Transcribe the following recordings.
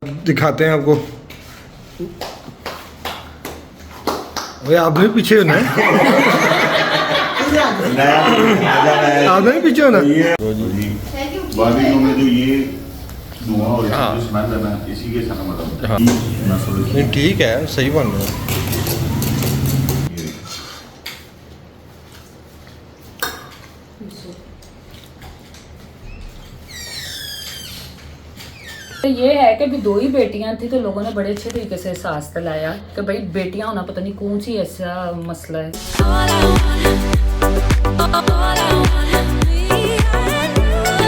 दिखाते हैं आपको। भाई आप भी पीछे हो ना, आप भी पीछे हो ना। बारबेक्यू में जो ये धुआं हो रहा है, जो स्मेल है ना, इसी के साथ मतलब नहीं ठीक है, सही बन रहा है। तो ये है कि भी दो ही बेटियां थी, तो लोगों ने बड़े अच्छे तरीके से एहसास दिलाया कि भाई बेटियां होना पता नहीं कौन सी ऐसा मसला है।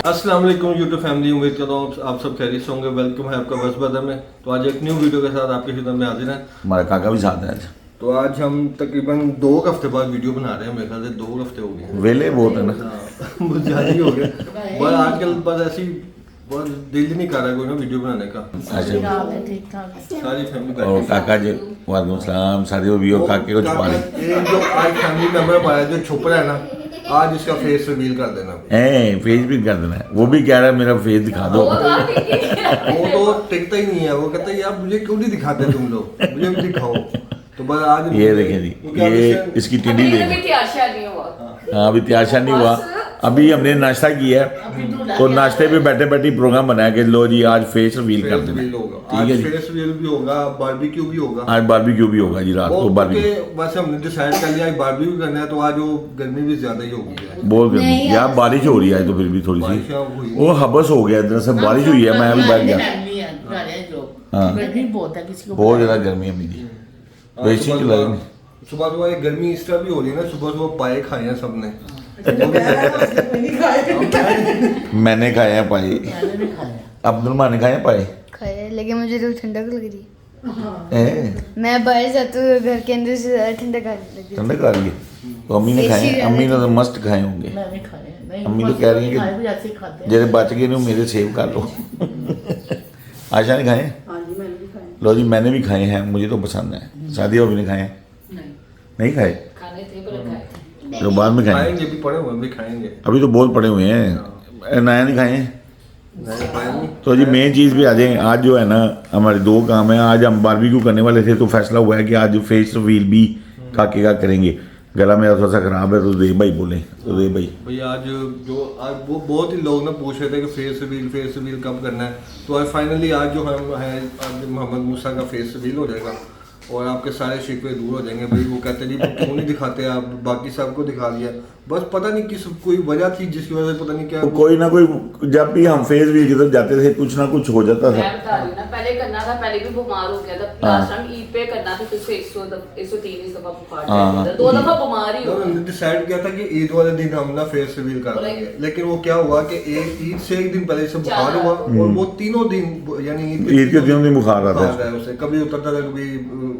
अस्सलाम वालेकुम यूट्यूब फैमिली, उम्मीद करता हूँ आप सब खैरियत से होंगे। वेलकम है आपका बस बदर में। तो आज एक न्यू वीडियो के साथ आपकी खिदमत में हाजिर हैं। हमारा काका भी साथ है आज। तो आज हम तकरीबन 2 हफ्ते बाद वीडियो बना रहे हैं। मेरे ख्याल से 2 हफ्ते हो गए, वेले बहुत है ना, बहुत ज़्यादा ही हो गया। बस आजकल बस ऐसी बहुत दिल ही नहीं कर रहा कोई ना वीडियो बनाने का। सारी फैमिली और काका जी वालेकुम सलाम, सारे भी और काके को छुपा रहे। ये जो आज फैमिली मेंबर हमारा जो छुप रहा है ना, आज इसका फेस रिवील कर देना। फेस भी कर देना है, वो भी कह रहा है मेरा फेस दिखा दो। वो तो टिकता ही नहीं है, वो कहता है यार मुझे क्यों नहीं दिखाते तुम लोग, मुझे भी दिखाओ। तो बस आज ये देखें जी, ये इसकी टिड्डी देखें। हाँ अभी तैयार नहीं हुआ, अभी हमने नाश्ता किया है। तो नाश्ते पे बैठे बैठे प्रोग्राम बनाया कि लो जी आज फेस रिवील कर देना। ठीक है जी, फेस रिवील भी होगा, बारबेक्यू भी होगा। आज बारबेक्यू भी होगा जी, रात को बारबेक्यू। बस हमने डिसाइड कर लिया बारबेक्यू करना है, तो आज वो गर्मी भी ज्यादा ही होगी। बहुत गर्मी यार, बारिश हो रही है तो फिर भी थोड़ी सी वो हबस हो गया, इधर से बारिश हुई है। मैं अभी बैठ गया। हाँ बहुत ज्यादा गर्मी है मेरी, वैसे ही चला नहीं। सुबह सुबह एक गर्मी इस तरह भी हो रही है ना, सुबह सुबह पाए खाए हैं सबने। मैंने खाए हैं पाए, अब्दुल माँ ने खाए हैं पाए। खाया, लेकिन मुझे तो ठंडक लग रही है। मैं बाहर जाती हूँ, घर के अंदर से ज़्यादा ठंडक आने लगी। ठंडक आ रही है तो अम्मी ने खाए हैं। अम्मी ने तो मस्त खाए होंगे। अम्मी तो कह रही है कि जरे बच गए नहीं मेरे सेव कर लो। आशा ने खाए? लो जी मैंने भी खाए हैं, मुझे तो पसंद है। सादिया भी ने खाए हैं? नहीं खाए, खाने थे पर खाए। तो बाद में खाएंगे, भी पड़े हुए भी खाएंगे। अभी तो बहुत पड़े हुए हैं, नया नहीं खाए हैं। तो जी मेन चीज़ भी आ जाए। आज जो है ना हमारे 2 काम है। आज हम बारबेक्यू करने वाले थे, तो फैसला हुआ है कि आज फेस रिवील भी काके का करेंगे। गला मेरा थोड़ा सा खराब है, तो दे भाई बोले, तो दे भाई आज वो बहुत ही लोग ना पूछ रहे थे कि फेस रिवील कब करना है। तो आज फाइनली आज जो हम है, आज मोहम्मद मूसा का फेस रिवील हो जाएगा और आपके सारे शिकवे दूर हो जाएंगे। भाई वो कहते नहीं क्यों नहीं दिखाते आप, बाकी सबको दिखा दिया। बस पता नहीं किस कोई वजह थी जिसकी वजह से पता नहीं क्या, तो कोई ना कोई, जब भी हम फेस रिवील की तरफ जाते थे कुछ ना कुछ हो जाता था। मैं बता रही हूँ ना, पहले करना था, पहले भी बीमार हो गया था। लास्ट टाइम ईद पे करना था, तो 103 दफा बुखार था, 2 दफा बीमार ही हो गया। हमने डिसाइड किया था कि ईद वाले दिन हम ना फेस रिवील कर देंगे। लेकिन वो क्या हुआ कि ईद से एक दिन पहले से बुखार हुआ और वो तीनों दिन यानी ईद के दिनों दिन बुखार आता है उसे, कभी उतरता था कभी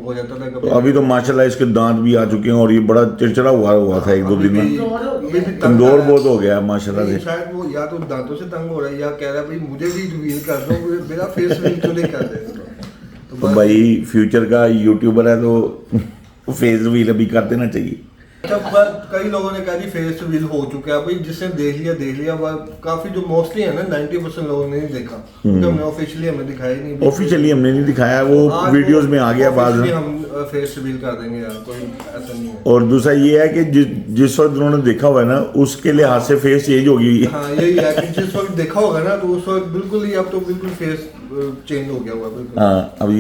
हो जाता था तो अभी तो माशाल्लाह इसके दांत भी आ चुके हैं और ये बड़ा चिड़चिड़ा हुआ था 1-2 दिन में। कमजोर बहुत हो गया माशाल्लाह से। शायद वो या तो दांतों से तंग हो रहा है या कह रहा है भाई मुझे भी रिवील कर दो, मेरा फेस रिवील क्यों नहीं कर दे। तो भाई फ्यूचर का यूट्यूबर है तो फेस रिवील अभी कर देना चाहिए। कई लोगों ने कहा जी फेस रिवील हो चुका है। भाई जिसने देख लिया काफी जो मोस्टली है ना 90% लोगों ने नहीं देखा, क्योंकि हमने ऑफिशियली हमें दिखाया ही नहीं। ऑफिशियली हमने नहीं दिखाया, वो वीडियोस में आ गया बाद में। हम फेस रिवील कर देंगे यार, कोई ऐसा नहीं है। और दूसरा ये है कि जिस वक्त उन्होंने देखा हुआ है ना, उसके लिहाज से फेस चेंज होगी। हाँ यही है कि जिस वक्त देखा होगा ना, तो उस वक्त बिल्कुल ही अब तो बिल्कुल फेस चेंज हो गया हुआ बिल्कुल। हाँ अब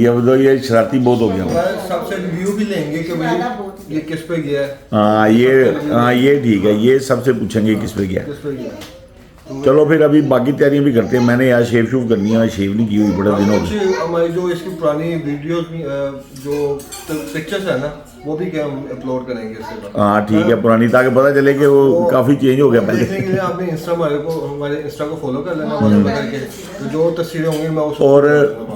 ये शरारती बहुत हो गया हुआ। सबसे रिव्यू भी लेंगे कि भाई ये किस पे गया है। हाँ ये ठीक है, ये सबसे पूछेंगे किस पे गया। किस पे गया। चलो फिर अभी बाकी तैयारियां भी करते हैं। मैंने यार शेव करनी है, शेव नहीं की हुई बड़ा दिन हो गया। हमारी जो इसकी पुरानी वीडियोस जो पिक्चर्स है ना, वो भी क्या हम अपलोड करेंगे इसके बाद। हाँ ठीक है, पुरानी, ताकि पता चले कि वो काफी चेंज हो गया पहले। देखने के लिए आपने हमारे इंस्टा को फॉलो कर लेना, फॉलो करके तो जो तस्वीरें होंगी मैं उसको। और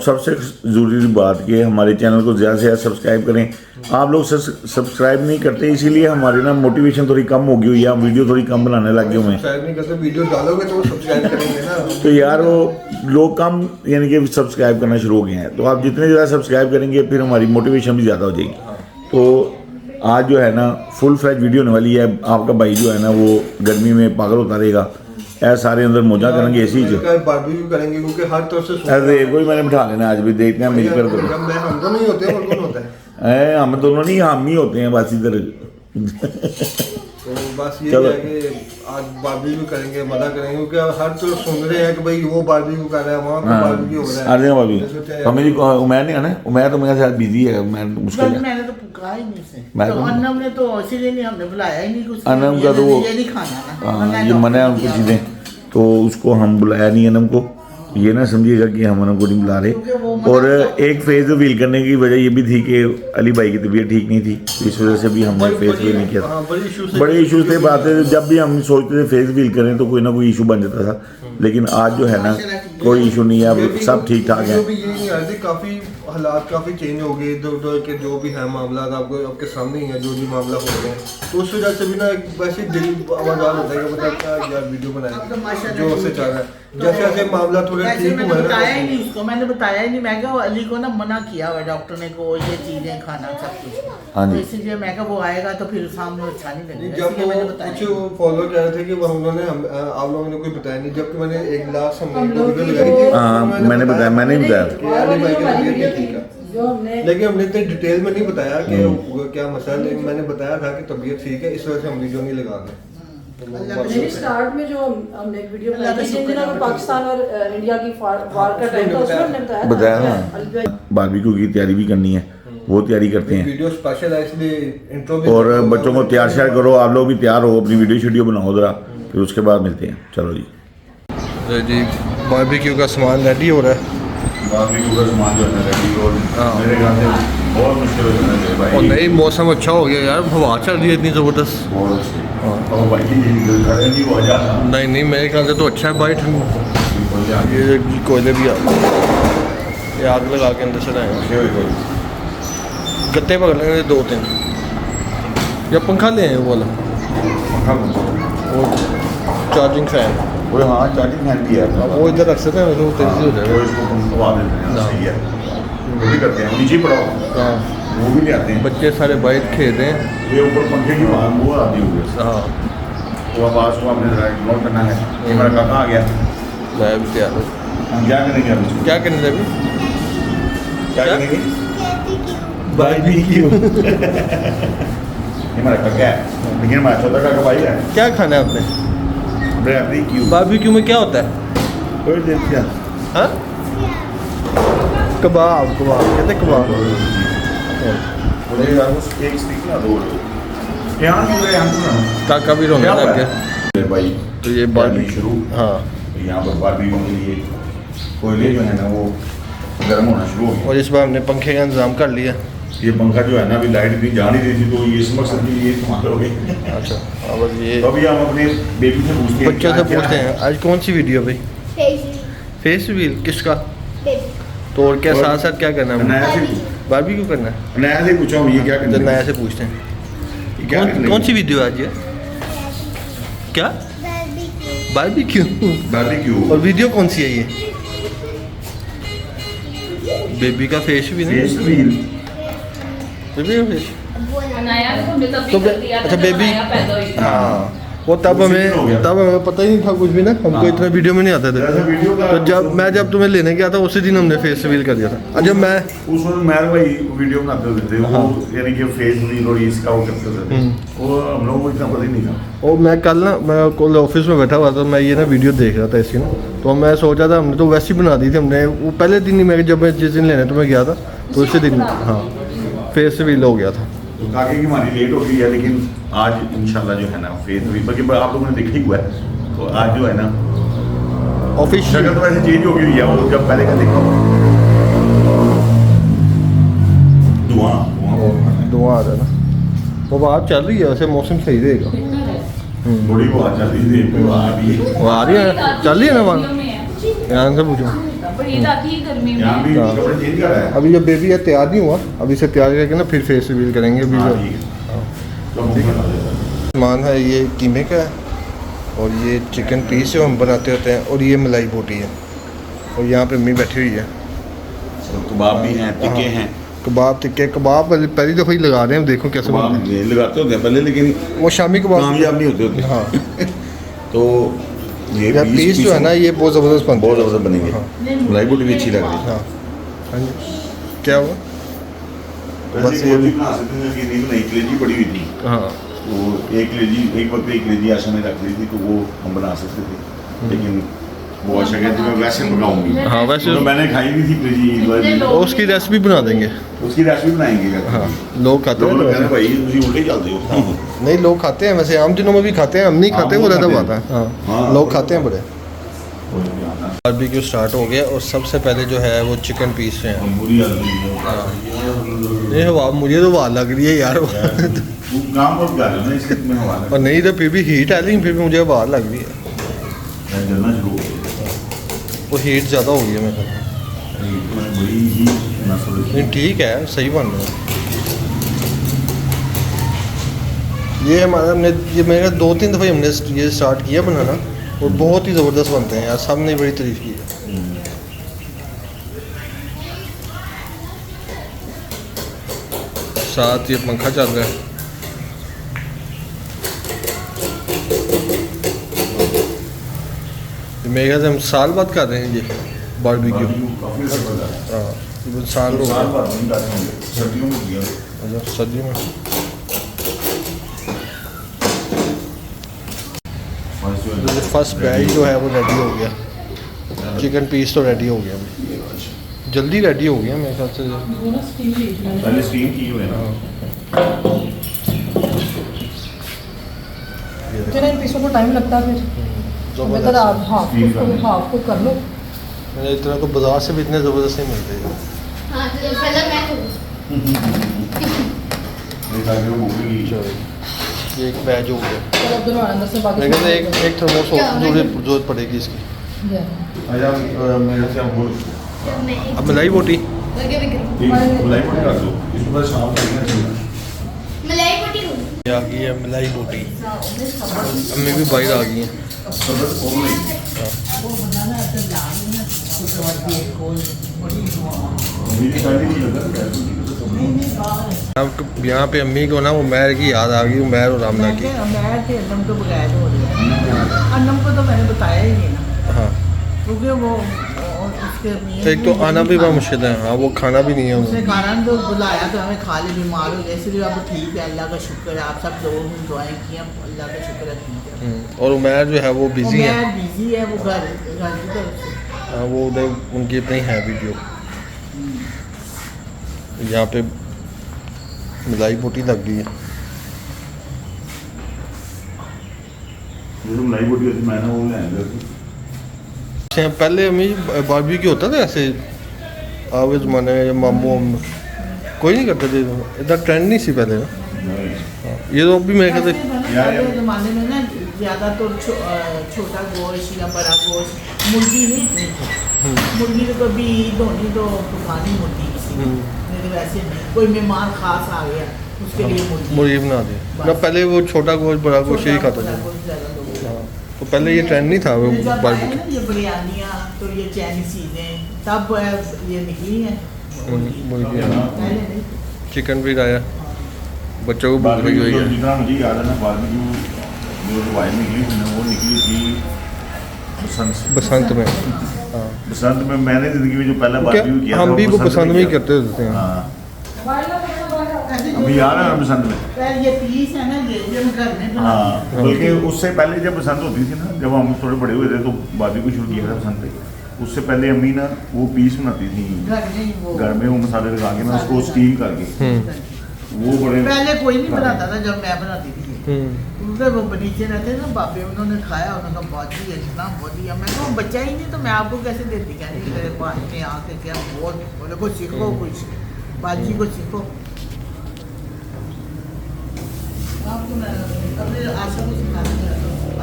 सबसे जरूरी बात कि हमारे चैनल को ज़्यादा से ज़्यादा सब्सक्राइब करें। आप लोग सब्सक्राइब नहीं करते, इसीलिए हमारी ना मोटिवेशन थोड़ी कम हो गई हुई है। हम वीडियो थोड़ी कम बनाने लग गए हुए हैं। सब्सक्राइब नहीं करते, वीडियो डालोगे तो सब्सक्राइब करेंगे ना। तो यार वो लोग कम यानी कि सब्सक्राइब करना शुरू हो गए हैं। तो आप जितने ज़्यादा सब्सक्राइब करेंगे फिर हमारी मोटिवेशन भी ज़्यादा हो जाएगी। तो आज जो है ना फुल फ्लैज वीडियो होने वाली है। आपका भाई जो है ना वो गर्मी में पागल होता रहेगा। ਇਹ ਸਾਰੇ ਅੰਦਰ ਮੌਜਾਂ ਕਰਨਗੇ ਏਸੀ 'ਚ बारबेक्यू करेंगे क्योंकि हर तरफ से अरे कोई मैंने बिठा लेना आज भी देखते हैं मिलकर तो जब मैं हम दोनों ही होते हैं और कौन होता है हम दोनों नहीं हम ही होते हैं बस इधर तो बस ये चलो। है कि आज बारबेक्यू करेंगे मजा करेंगे क्योंकि हर तरफ सुन रहे हैं कि भाई वो बारबेक्यू कर रहा है वहाँ पे बारबेक्यू हो रहा आ रहे हैं भाभी है तो मेरी उमैर नहीं आना उमैर तो मेरे साथ बिजी है उमैर मुश्किल है मैंने तो पुकारा ही नहीं से मैं तो तो- अन्नम ने तो इसीलिए नहीं हमने बुलाया ही नहीं कुछ अन्नम का तो वो- ये नहीं खाना ना हाँ, ये मना है उनको चीज़ें तो उसको हम बुलाया नहीं अनम को ये ना समझिएगा कि हम अनम को नहीं बुला रहे और एक फेस रिवील करने की वजह ये भी थी कि अली भाई की तबीयत ठीक नहीं थी इस वजह से भी हमने फेस रिवील नहीं किया था। बड़े इश्यूज थे बातें जब भी हम सोचते थे फेस रिवील करें तो कोई ना कोई इशू बन जाता था लेकिन आज जो है ना कोई इशू नहीं है अब सब ठीक ठाक है। जो भी ये नहीं आ रही काफ़ी हालात काफ़ी चेंज हो गए इधर उधर के जो भी है मामला आपको आपके सामने ही है जो भी मामला हो रहे हैं तो उस वजह से भी ना एक वैसे दिल आवाज़ होता है कि मतलब क्या यार वीडियो बनाए जो उससे चाह रहा है जैसे जैसे मामला थोड़े वैसे ठीक मैंने हुए बताया ही ना नहीं उसको मैंने बताया ही नहीं मैं कहा अली को ना मना किया हुआ डॉक्टर ने को ये चीजें खाना सब कुछ हाँ जी। तो इसीलिए मैं कहा वो आएगा तो फिर सामने अच्छा नहीं लगेगा जब इसलिए मैंने वो बताया कुछ फॉलो कर रहे थे कि वो उन्होंने आप लोगों ने कोई बताया नहीं जबकि मैंने एक लास्ट हमने हम एक लोग वीडियो की लगाई थी हाँ मैंने बताया मैंने ही बताया कि अली भाई की तबीयत नहीं ठीक है जो हमने लेकिन हमने इतने डिटेल में नहीं बताया कि वो क्या मसला है लेकिन मैंने बताया था कि तबीयत ठीक है इस वजह से हम वीडियो नहीं लगा रहे नहीं स्टार्ट में जो हमने एक वीडियो अल्लाह का बनाई थी जिन शुक्र दिनों है। में पाकिस्तान और इंडिया की वार का टाइम था उसमें हमने बताया बताया ना। अली भाई बारबेक्यू की तैयारी भी करनी है वो तैयारी करते हैं वीडियो स्पेशल है इसलिए इंट्रो भी और बच्चों को तैयार श्यार करो आप लोग भी तैयार हो अपनी वीडियो शीडियो बनाओ ज़रा फिर उसके बाद मिलते हैं चलो जी जी बारबेक्यू का सामान रेडी हो रहा है बारबेक्यू का सामान जो है रेडी और हाँ। मेरे ख्याल से बहुत मुश्किल हो जाना चाहिए भाई और नहीं मौसम अच्छा हो गया यार हवा चल रही है इतनी ज़बरदस्त बहुत अच्छी। और भाई घर नहीं हो जाता नहीं नहीं मेरे ख्याल से तो अच्छा है भाई ठंड ये कोयले भी ये आग लगा के अंदर से लाए गत्ते पकड़ लेंगे 2-3 या पंखा ले आए वो वाला वो चार्जिंग फैन वो हाँ चार्जिंग फैन भी है वो इधर रख सकते हैं वो तेज़ी से हो वो जाएगा इसको हम दबा देते हैं सही है वो भी करते हैं नीचे पड़ाओ हाँ वो भी ले आते हैं बच्चे सारे बाइक खेल रहे हैं ये ऊपर पंखे की बात वो आती होगी हाँ तो अब आज को आपने ज़रा इग्नोर करना है कि मेरा काका आ गया मैं भी तैयार हूँ हम क्या करेंगे अब इसको क्या करने अभी क्या क्या? करेंगे बारबेक्यू ये मेरा काका है लेकिन हमारा छोटा काका भाई है क्या खाना है आपने बारबेक्यू बारबेक्यू में क्या होता है कोई देर क्या हाँ कबाब कबाब कहते हैं कबाब बोले यार वो एक स्टिक ना दो यहाँ क्यों गए हम तो काका भी रोने लग गया गया भाई तो ये बारबेक्यू शुरू हाँ यहाँ पर बारबेक्यू के लिए कोयले जो है ना वो गर्म होना शुरू हो गया और इस बार हमने पंखे का इंतजाम कर लिया ये पंखा जो है ना अभी लाइट भी जा नहीं रही थी तो ये इस मकसद के लिए इस्तेमाल हो गई अच्छा अब ये तो अभी हम अपने बेबी से पूछते हैं बच्चों से क्या पूछते हैं आज कौन सी वीडियो भाई फेस रिवील किसका तो और क्या और- साथ साथ क्या करना है नया से बारबेक्यू करना है नया से पूछा हूँ ये क्या जब करना नया है से पूछते हैं ये क्या करना है? कौन सी वीडियो आज ये क्या बारबेक्यू बारबेक्यू और वीडियो कौन सी है ये बेबी का फेस भी नहीं फेस रिवील बेबी का फेस बनाया तो हमने तब तो भी कर दिया था अच्छा जब बेबी बनाया पैदा हुई थी। हाँ वो तब उसी दिन हो हमें गया। तब हमें पता ही नहीं था कुछ भी ना हमको हाँ। इतना वीडियो में नहीं आते जैसे थे वीडियो का तो जब तुम्हें लेने गया था उसी दिन हमने फेस रिवील कर दिया था और जब मैं उस वक्त मेहर भाई वीडियो बनाते होते थे वो यानी कि फेस रिवील और इसका वो करते थे वो हम लोगों को इतना पता ही नहीं था और मैं कल ना मैं कल ऑफिस में बैठा हुआ था मैं ये ना वीडियो देख रहा था इसकी ना तो मैं सोचा था हमने तो वैसे ही बना दी थी हमने वो पहले दिन ही मैं जब मैं जिस दिन लेने तुम्हें गया था तो उसी दिन हाँ फेस रिवील हो गया था तो काके की हमारी लेट हो गई है लेकिन आज इंशाल्लाह जो है ना फेस रिवील बल्कि आप लोगों ने देखा ही हुआ है तो आज जो है ना ऑफिस शक्ल तो वैसे चेंज हो गई है वो जब पहले का देखा धुआं धुआं आ रहा है ना वो बात चल रही है वैसे मौसम सही रहेगा बड़ी वो आ चल रही थी वो आ रही है वो आ रही है चल रही है ना वहाँ गर्मियों में है। यहाँ से पूछो पर ईद आती है गर्मी में यहाँ भी हाँ। कपड़े चेंज कर रहा है अभी जब बेबी है तैयार नहीं हुआ अभी से तैयार करके ना फिर फेस रिवील करेंगे अभी हाँ, जो ठीक है तो मुंह में डाल देता है। सामान है ये कीमे का है और ये चिकन पीस जो हम बनाते होते हैं और ये मलाई बोटी है और यहाँ पे अम्मी बैठी हुई है तो कबाब भी हैं टिक्के हैं कबाब टिक्के कबाब पहली दफ़ा ही लगा रहे हैं देखो कैसे कबाब बनते हैं। लगाते होते हैं पहले लेकिन वो शामी कबाब कामयाब नहीं होते होते हाँ तो ये या पीस जो है ना ये बहुत ज़बरदस्त बनता बहुत है। ज़बरदस्त बनेंगे। हाँ। मलाई बोटी भी अच्छी लग रही है। हाँ हाँ जी, क्या हुआ? बस ये भी बना सकते हैं कि नहीं बनाई, कलेजी पड़ी हुई थी, हाँ तो एक वक्त एक कलेजी आशा ने रख ली थी, तो वो हम बना सकते थे, लेकिन वो आशा कहती मैं वैसे पकाऊंगी। हाँ वैसे तो मैंने खाई भी थी कलेजी ईद वाली, उसकी रेसिपी बना देंगे। उसकी रेसिपी बनाएंगे। हाँ लोग खाते हैं लोग तो कहते हैं वैसे। भाई तुम उल्टे चलते हो। नहीं लोग खाते हैं वैसे, आम दिनों में भी खाते हैं, हम नहीं हाँ, खाते वो वो ज़्यादा खाते बात है। हैं। हाँ हाँ, लोग खाते हैं बड़े। बारबेक्यू स्टार्ट हो गया और सबसे पहले जो है वो चिकन पीस रहे हैं। बुरी आदमी ये हवा मुझे तो हवा लग रही है यार। वो काम बहुत कर रहे हो ना, इसलिए तुम्हें हवा लग और नहीं तो फिर भी हीट है, लेकिन फिर भी मुझे हवा लग रही है। रहा है, जलना शुरू हो गया। वो हीट ज़्यादा हो गई है मेरे ख्याल तुम्हें बड़ी ही नस्ल में। नहीं ठीक है, सही बन रहा है। ये हमारा हमने ये मेरा 2-3 दफ़ा हमने ये स्टार्ट किया बनाना और बहुत ही ज़बरदस्त बनते हैं यार, सबने बड़ी तारीफ़ की है। साथ ये पंखा चल रहा है। मेरे ख्याल से हम साल बाद कर रहे हैं ये बारबेक्यू। काफी जबरदस्त है। हाँ ये साल हो साल गया। भर नहीं करते होंगे, सर्दियों में किया। अच्छा सर्दी में तो फर्स्ट बैच जो है वो रेडी हो गया। चिकन पीस तो रेडी हो गया अभी, जल्दी रेडी हो गया मेरे ख्याल से। पहले स्टीम की हुए ना। तेरे इन पीसों को टाइम लगता है फिर मैं तो आप हाफ को कर लो। मेरे इस तरह तो बाजार से भी इतने ज़बरदस्त नहीं मिलते हैं। हाँ तो पहले मैं देखा कि वो भूख लगी। चलो ये एक बैच हो गया। चलो दोनों अंदर से बाकी मेरे ख्याल से एक थर्मोस जरूरत पड़ेगी इसकी। आजा मेरे से हम बोल अब मलाई बोटी लगे भी करो। एक मलाई पड़ी कर दो, इसके बाद शाम को देखना चाहिए। मलाई पट्टी हो ये आ गई है मलाई बोटी। अम्मी भी बाहर आ गई हैं। सब खोल नहीं मेरी गाड़ी नहीं लगा। अब यहाँ पे अम्मी को ना वो मैर की याद आ गई, मैर और रामना की। मैं थे अन्नम तो बगैर हो रही है। अन्नम को तो मैंने बताया ही नहीं ना, हाँ क्योंकि वो उसके मियां एक तो भी आना नहीं भी बड़ा खाते। मुश्किल है। हाँ वो खाना भी नहीं है उसने उन्होंने। खाना तो बुलाया तो हमें खा ले, बीमार हो गए, इसलिए अब ठीक है, अल्लाह का शुक्र है। आप सब लोगों ने दुआएं की हैं, अल्लाह का शुक्र है, ठीक है। और उमैर जो है वो बिजी है। मैं बिजी है, वो घर की तरफ से। हाँ वो उधर उनकी अपनी है वीडियो। यहाँ पे मलाई बोटी लग गई है। जो मलाई बोटी होती मैंने वो ले आया। अच्छा पहले अम्मी बारबेक्यू होता था ऐसे आवे ज़माने में, मामू हम कोई नहीं करते थे, इतना ट्रेंड नहीं सी पहले ना। हाँ, ये तो अभी मेरे ख्याल से पहले ज़माने में ना ज़्यादा तो छोटा गोश्त या बड़ा गोश्त मुर्गी नहीं इतनी थी। मुर्गी तो कभी ईद होनी तो पुरानी मुर्गी किसी की, नहीं तो वैसे नहीं। कोई मेहमान खास आ गया उसके लिए मुर्गी बना दी ना। पहले वो छोटा गोश्त बड़ा गोश्त ही खाता था। हाँ तो पहले ये ट्रेंड नहीं था वो बारबेक्यू। ये बिरयानियाँ तो ये चाइनीज चीज़ें तब ये निकली हैं। मुर्गी पहले नहीं। चिकन भी लाया, बच्चों को भूख लगी हुई है। जितना मुझे याद है ना, बारबेक्यू जो वाइन निकली थी ना, वो निकली थी बसंत से। बसंत में। हाँ बसंत में मैंने जिंदगी में जो पहला बारबेक्यू किया हम था, भी वो बसंत पसंद में ही किया। करते होते हैं। हाँ अभी याद है बसंत में। पहले ये पीस है ना, ये हम घर में बनाते हाँ हैं। बल्कि उससे पहले जब बसंत होती थी ना, जब हम थोड़े बड़े हुए थे तो बारबेक्यू शुरू किया था बसंत पे। उससे पहले अम्मी ना वो पीस बनाती थी घर में ही वो घर में, वो मसाले लगा के ना उसको स्टीम करके, वो बड़े पहले कोई नहीं बनाता था जब मैं बनाती थी। हम्म। उधर वो नीचे रहते थे ना बाबे, उन्होंने खाया, उन्होंने कहा बहुत ही इतना बढ़िया। मैं कहा बच्चा ही नहीं तो मैं आपको कैसे देती, कहती मेरे पास में आके क्या बहुत बोले को सीखो, कुछ बाजी को सीखो। आपको मैं अपने आशा को सिखाने लगा,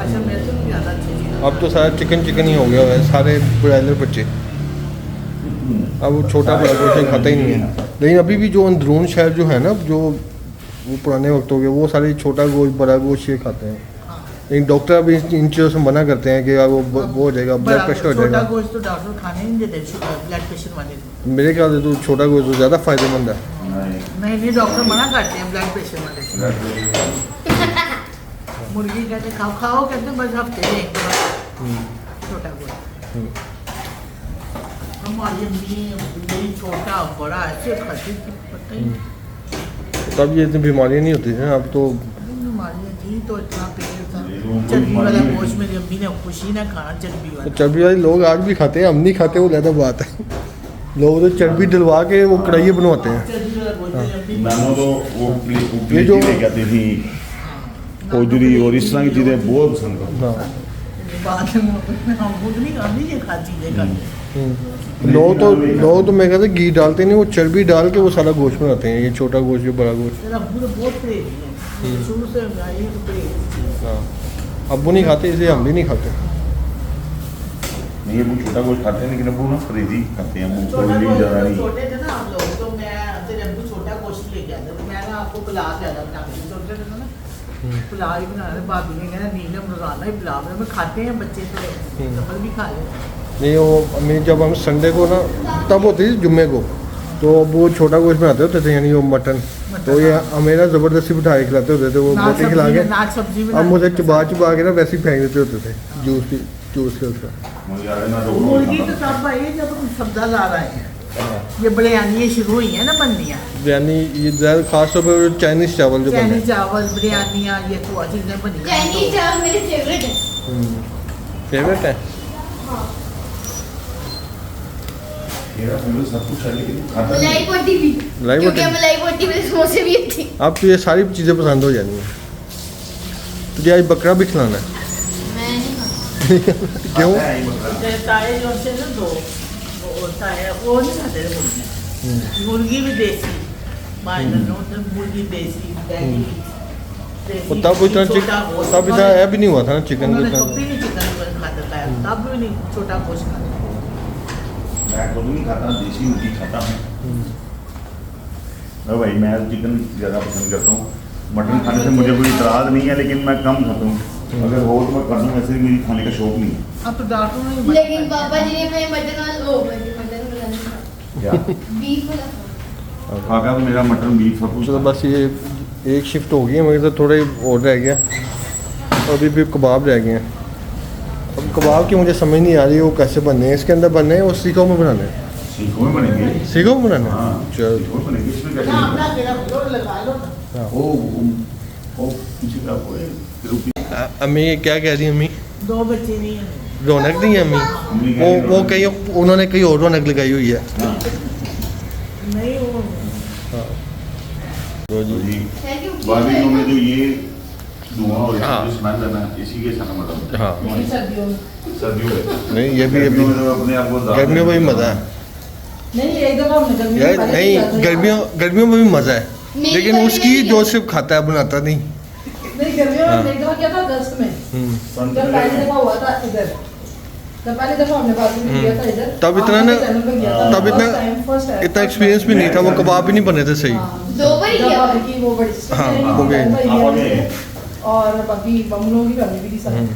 आशा मेरे से भी ज़्यादा अच्छी चीज़। अब तो सारा चिकन चिकन ही हो गया है, सारे ब्रॉयलर बच्चे। अब वो छोटा बड़ा गोश्त खाता ही नहीं है। लेकिन अभी भी जो अंदरून शहर जो है ना, जो वो पुराने वक्त हो गए, वो सारे छोटा गोश्त बड़ा गोश्त ये खाते हैं। लेकिन डॉक्टर अभी इन चीज़ों से मना करते हैं कि वो हो जाएगा, ब्लड प्रेशर हो छोटा जाएगा। गोश्त तो डॉक्टर खाने ही नहीं देते ब्लड प्रेशर वाले। मेरे ख्याल से तो छोटा गोश्त तो ज़्यादा फायदेमंद है। नहीं डॉक्टर मना करते हैं ब्लड प्रेशर वाले। मुर्गी कहते खाओ खाओ, कहते हैं बस हफ्ते में एक बार। छोटा गोश्त। हमारी अम्मी मेरी छोटा बड़ा ऐसे खाती थी, पता ही नहीं। तब ये इतनी बीमारियाँ नहीं होती थी ना, अब तो बीमारियाँ थी तो इतना पेड़ था। चर्बी वाला गोश्त मेरी अम्मी ने खुशी ना खाना, चर्बी वाला। चर्बी वाले लोग आज भी खाते हैं, हम नहीं खाते, वो ज़्यादा बात है। लोग तो चर्बी डलवा के वो कढ़ाई बनवाते हैं। चर्बी वाला गोश्त मेरी अम्मी ने- नानो तो वो ये जो- लेके आती थी ओजरी और इस तरह की चीज़ें बहुत पसंद करता हूँ। हाँ। बाद में हम खुद नहीं खाते ये खा चीज़ें खाते। लोग तो मैं कहते घी डालते नहीं, वो चर्बी डाल के वो सारा गोश्त बनाते हैं, ये छोटा गोश्त, जो बड़ा गोश्त। मेरा अब्बू तो बहुत परहेज है, शुरू से आई तो परहेज। हाँ, अब्बू नहीं खाते, इसलिए हम भी नहीं खाते। नहीं ये वो छोटा गोश्त खाते हैं, लेकिन अब वो ना फ्रेजी खाते हैं, वो छोटा कोई ज़्यादा गोश्त नहीं। छोटे थे ना हम लोग, तो मैं तेरे अब्बू छोटा गोश्त लेके आते, तो मैं ना आपको पुलाव ज़्यादा बना के छोटे थे ना, पुलाव ही बना रहे। भाभी ने कहना नीलम रोजाना ही पुलाव में खाते हैं बच्चे, तो कपल भी खा लेते। नहीं वो मैं जब हम संडे को ना तब होती थी जुम्मे को, तो वो छोटा गोश्त बनाते होते थे, यानी वो मटन। तो ये हमें ना ज़बरदस्ती बिठा के खिलाते होते थे, वो रोटी खिला के नाच सब्जी अब मुझे चबा के ना वैसे ही फेंक देते होते थे जूस के उसका। मुझे याद है ना तो मुर्गी तो तब आई है जब सब्जा ला रहे हैं, ये बिरयानी शुरू हुई है ना बननियाँ, यानी ये ज़्यादा खास तौर पर चाइनीज़ चावल जो बनते चाइनीज हैं। चावल बिरयानियाँ ये तो चीज़ें बनी चाइनीज चावल मेरे फेवरेट है। फेवरेट है। मेरा फेवरेट सब कुछ है, लेकिन खाता मलाई नहीं। कोटी भी, मलाई क्योंकि कोटी? मलाई कोटी में समोसे भी थी। अब तो ये सारी चीज़ें पसंद हो जानी हैं। तुझे आज बकरा भी खिलाना है? मैं नहीं खाती। क्यों? आता है ये मतलब। ताए जो से ना दो वो ताए वो नहीं खाते थे मुर्गी। मुर्गी भी देसी, मुर्गी देसी, बैगी देसी, तब इतना छोटा गोश्त। तब इतना ऐ भी नहीं हुआ था ना चिकन उन्होंने का। कभी नहीं चिकन खाता था, तब भी नहीं छोटा गोश्त खाता। मैं खुद नहीं खाता, देसी मुर्गी खाता हूँ। मैं भाई मैं चिकन ज़्यादा पसंद करता हूँ। मटन खाने से मुझे कोई इतराज़ नहीं है, लेकिन मैं कम खाता हूँ। अगर हो तो मैं कर दूँ, वैसे भी मेरी खाने का शौक नहीं है। अब तो डॉक्टर ने लेकिन पापा जी ने मैं मटन वाला क्या बीफ वाला खाका तो मेरा मटन बीफ सब कुछ तो बस ये एक शिफ्ट हो गई है, मेरे तो थोड़े और रह गया, अभी भी कबाब रह गए हैं। अब कबाब की मुझे समझ नहीं आ रही वो कैसे बनने हैं, इसके अंदर बनने हैं और सीखों में बनाने हैं। सीखों में बनेंगे। सीखों में बनाने हैं? हाँ चलो। सीखों में बनेंगे, इसमें क्या अपना करेंगे? केरा फ्लोर लगा लो। ओ किसी का कोई रुपी अम्मी ये क्या कह रही है अम्मी? दो बच्चे नहीं है, रौनक नहीं है अम्मी? वो कहीं उन्होंने कहीं और रौनक लगाई हुई है। नहीं वो तो जी है कि बारबेक्यू में जो ये धुआं और हाँ। इसकी स्मेल है ना, इसी के साथ मतलब हाँ नहीं सर्दियों में सर्दियों में नहीं ये भी गर्मियों में तो अपने आप को गर्मियों में भी मज़ा है नहीं एक दफा हमने गर्मी यार, में नहीं गर्मियों में भी मज़ा है, मेरी लेकिन गर्मी उसकी नहीं जो है। सिर्फ खाता है बनाता नहीं। नहीं गर्मियों में हमने एक दफा किया था अगस्त में, जब पहली दफा हुआ था इधर, जब पहली दफा हमने बारबेक्यू किया था इधर, तब इतना ना- चैनल पे किया था, तब इतना- first time इतना एक्सपीरियंस भी नहीं था, वो कबाब भी नहीं बने थे सही। हाँ, दो बार ही जब किया। बाकी वो बड़ी sister हाँ, मेरी हो गए। बहन भाई आप हो भी गए। थे, और बाकी बमलों की फैमिली भी थी सारी।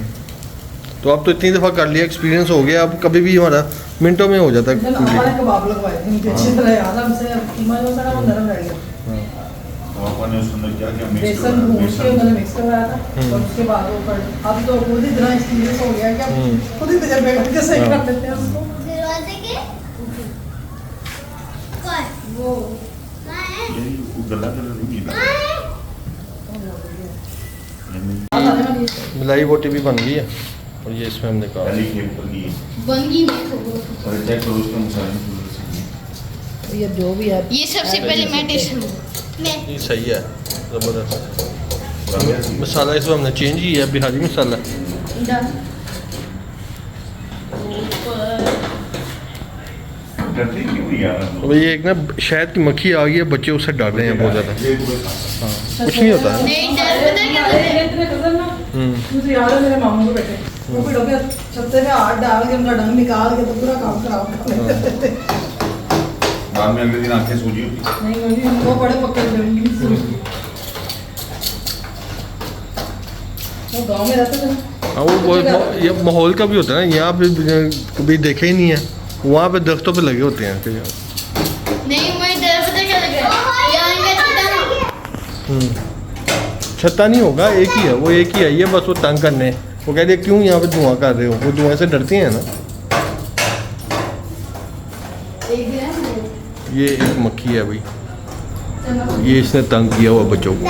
तो अब तो इतनी दफ़ा कर लिया, एक्सपीरियंस हो गया, अब कभी भी हमारा मिनटों में हो जाता है एकदम complete। हमारे कबाब लगवाए थे मुझे अच्छी तरह याद है, हमसे कीमा जो था ना वो नरम रह गया, पापा ने उसके अंदर क्या क्या मिक्स बेसन भून के उन्होंने मिक्स करवाया था, और उसके बाद वो पर अब तो खुद ही इतना एक्सपीरियंस हो गया कि अब खुद ही तजर्बे करके सही कर लेते हैं उसको। दरवाजे के कौन वो गला कर नहीं अब आने वाली है। मलाई बोटी भी बन गई है और ये इसमें हमने कहा पहली खेप पर की बंगी में तो और चेक करो उसका मसाले में ये जो भी है ये सबसे पहले मैं टेस्ट लूँगा। मैं ये सही है, ज़बरदस्त। मसाला इसमें हमने चेंज किया है, बिहारी मसाला। डाल डरते क्यों यार तो ये एक ना शहद की मक्खी आ गई है, बच्चे उससे डर रहे हैं बहुत ज़्यादा। कुछ नहीं होता है। नहीं डर पता क्या होता है? तेरे कजन ना मुझे याद है मेरे मामू के बेटे वो भी डोके छत्ते पे हाथ डाल के उनका डंग निकाल के तो पूरा काम खराब कर लेते थे। बाद में अगले दिन आंखें सूजी होती नहीं नहीं वो बड़े पक्के थे उनकी। वो गांव में रहते थे। हाँ वो ये माहौल का भी होता है ना, यहाँ पे कभी देखे ही नहीं है, वहाँ पे दरख्तों पे लगे होते हैं। नहीं मुझे डर पता क्या लग रहा है? यहाँ इनका छुट्टा छत्ता नहीं होगा, एक ही है, वो एक ही है, ये बस वो तंग करने वो कह रही है क्यों यहाँ पे धुआं कर रहे हो, वो धुआं से डरती हैं ना। ये एक मक्खी है भाई, ये इसने तंग किया हुआ बच्चों को।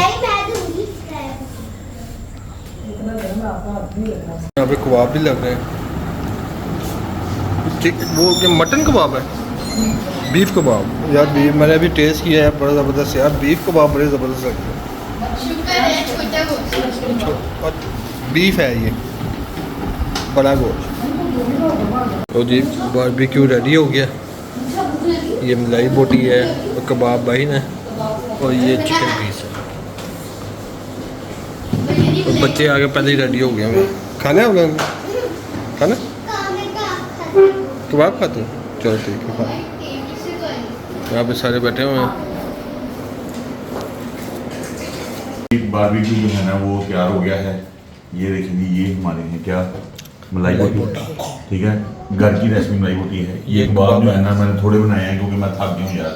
यहाँ पे कबाब भी लग रहे हैं। वो क्या मटन कबाब है, बीफ कबाब यार। बीफ मैंने अभी टेस्ट किया है, बड़ा ज़बरदस्त यार। बीफ कबाब बड़े ज़बरदस्त लगते हैं। बीफ है ये, बड़ा गोश्त। तो जी बारबेक्यू रेडी हो गया। ये मलाई बोटी है और कबाब भाई ने, और ये चिकन पीस है। और बच्चे आगे पहले ही रेडी हो गए हैं। खाना है उन्हें, खाना कबाब खाते हैं, चलो ठीक है खा। यहाँ पे सारे बैठे हुए हैं। बारबेक्यू जो है ना वो तैयार हो गया है। ये देखेंगे, ये हमारे हैं क्या, मलाई बोटी। ठीक है, घर की रेसिपी मलाई बोटी है। ये कबाब जो है ना मैंने थोड़े बनाए हैं क्योंकि मैं थक गया हूँ यार।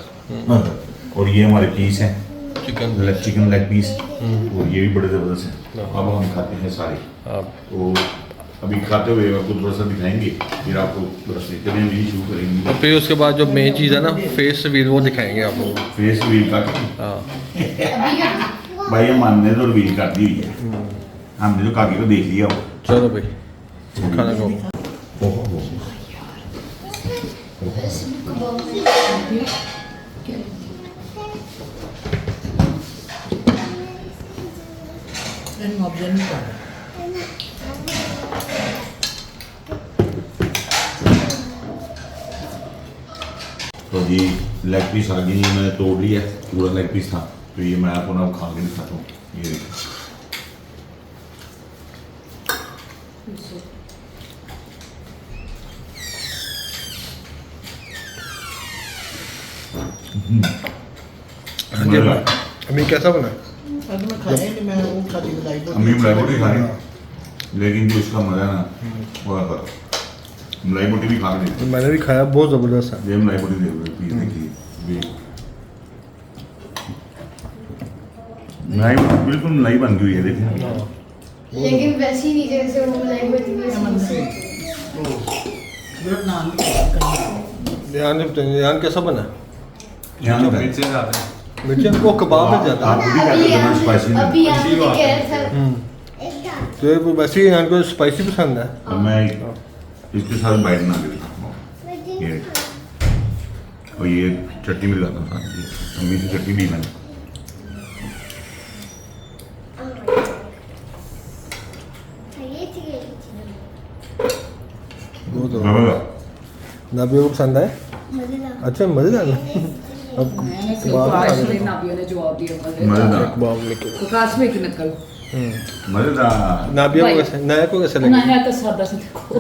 और ये हमारे पीस हैं, चिकन लेग पीस, और ये भी बड़े ज़बरदस्त हैं। अब हम खाते हैं सारे। तो अभी खाते हुए आपको थोड़ा सा दिखाएंगे, फिर आपको थोड़ा सा चलिए भी शुरू करेंगे। और फिर उसके बाद जो मेन चीज़ है ना, फेस रिवील, वो दिखाएंगे आप लोगों को। फेस रिवील का भाई हमने तो रिवील कर दी हुई है, हमने तो काकी को देख लिया वो। चलो भाई खाना खाओ। तो जी लेग पीस आ गई, मैंने तोड़ लिया, पूरा लेग पीस था। तो ये मैं आपको ना खा के दिखाता हूँ। ये देखो, अम्मी कैसा बना? अम्मी मलाई बोटी खानी, लेकिन जो इसका मजा है ना वो है पर मलाई बोटी भी खा के मैंने भी खाया, बहुत ज़बरदस्त है। ये मलाई बोटी देखिए, मलाई बिल्कुल मलाई बन गई है, देखिए। लेकिन वैसी नहीं जैसे वो मलाई बोटी ध्यान कैसा बना? मिर्ची वो कबाब में ज़्यादा अभी आपने कह रहा था तो वैसे ही यहाँ को स्पाइसी पसंद है। अब मैं इसके साथ बाइट बना के दिखाता हूँ। ये और ये चटनी भी लगाता हूँ साथ में, अम्मी से चटनी भी लाना। नाबियों को पसंद है? अच्छा मज़ेदार है। अब नाबियों ने जवाब दिया कबाब लेके प्रकाश में की नकल मज़ेदार। नाबियों को कैसे, नया को कैसे लगे? नया तो सादा से देखो,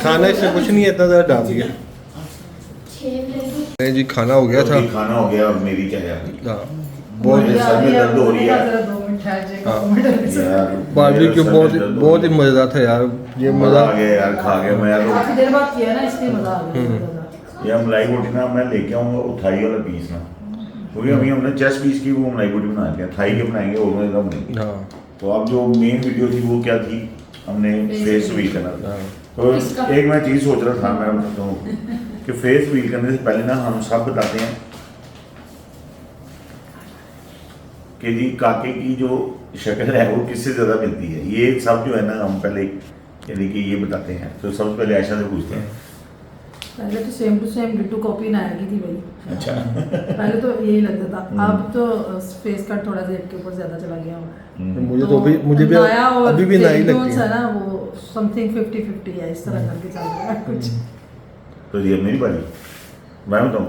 खाना इससे कुछ नहीं है, इतना ज़्यादा डाल दिया। नहीं जी खाना हो गया था। खाना हो गया, अब मेरी क्या है बहुत सर में दर्द हो रही है यार। बारबेक्यू बहुत ही मज़ेदार था यार। ये मज़ा आ गया यार, खा गया मैं यार। काफी देर बाद किया ना, इसलिए मजा आ गया। ये मलाई बोटी ना मैं लेके आऊँगा वो थाई वाला पीस ना, क्योंकि अभी हमने चेस्ट पीस की वो मलाई बोटी बना दिया, थाई के बनाएंगे और मज़ेदार बनेंगे। हाँ तो अब जो मेन वीडियो थी वो क्या थी, हमने फेस रिवील करना था। तो एक मैं चीज़ सोच रहा था, मैं बताता हूँ कि फेस रिवील करने से पहले ना हम सब बताते हैं कि जी काके की जो शक्ल है वो किससे ज़्यादा मिलती है। ये सब जो है ना हम पहले यानी कि ये बताते हैं। तो सबसे पहले आयशा से पूछते हैं। पहले तो same to same ditto copy ना आएगी थी भाई। अच्छा पहले तो यही लगता था, अब तो फेस कट थोड़ा सा के ऊपर ज्यादा चला गया हुआ है। मुझे तो मुझे भी नया और अभी भी नई लगती है ना, वो समथिंग 50-50 है, इस तरह करके चल रहा है कुछ। तो ये मेरी बारी, मैं बताऊँ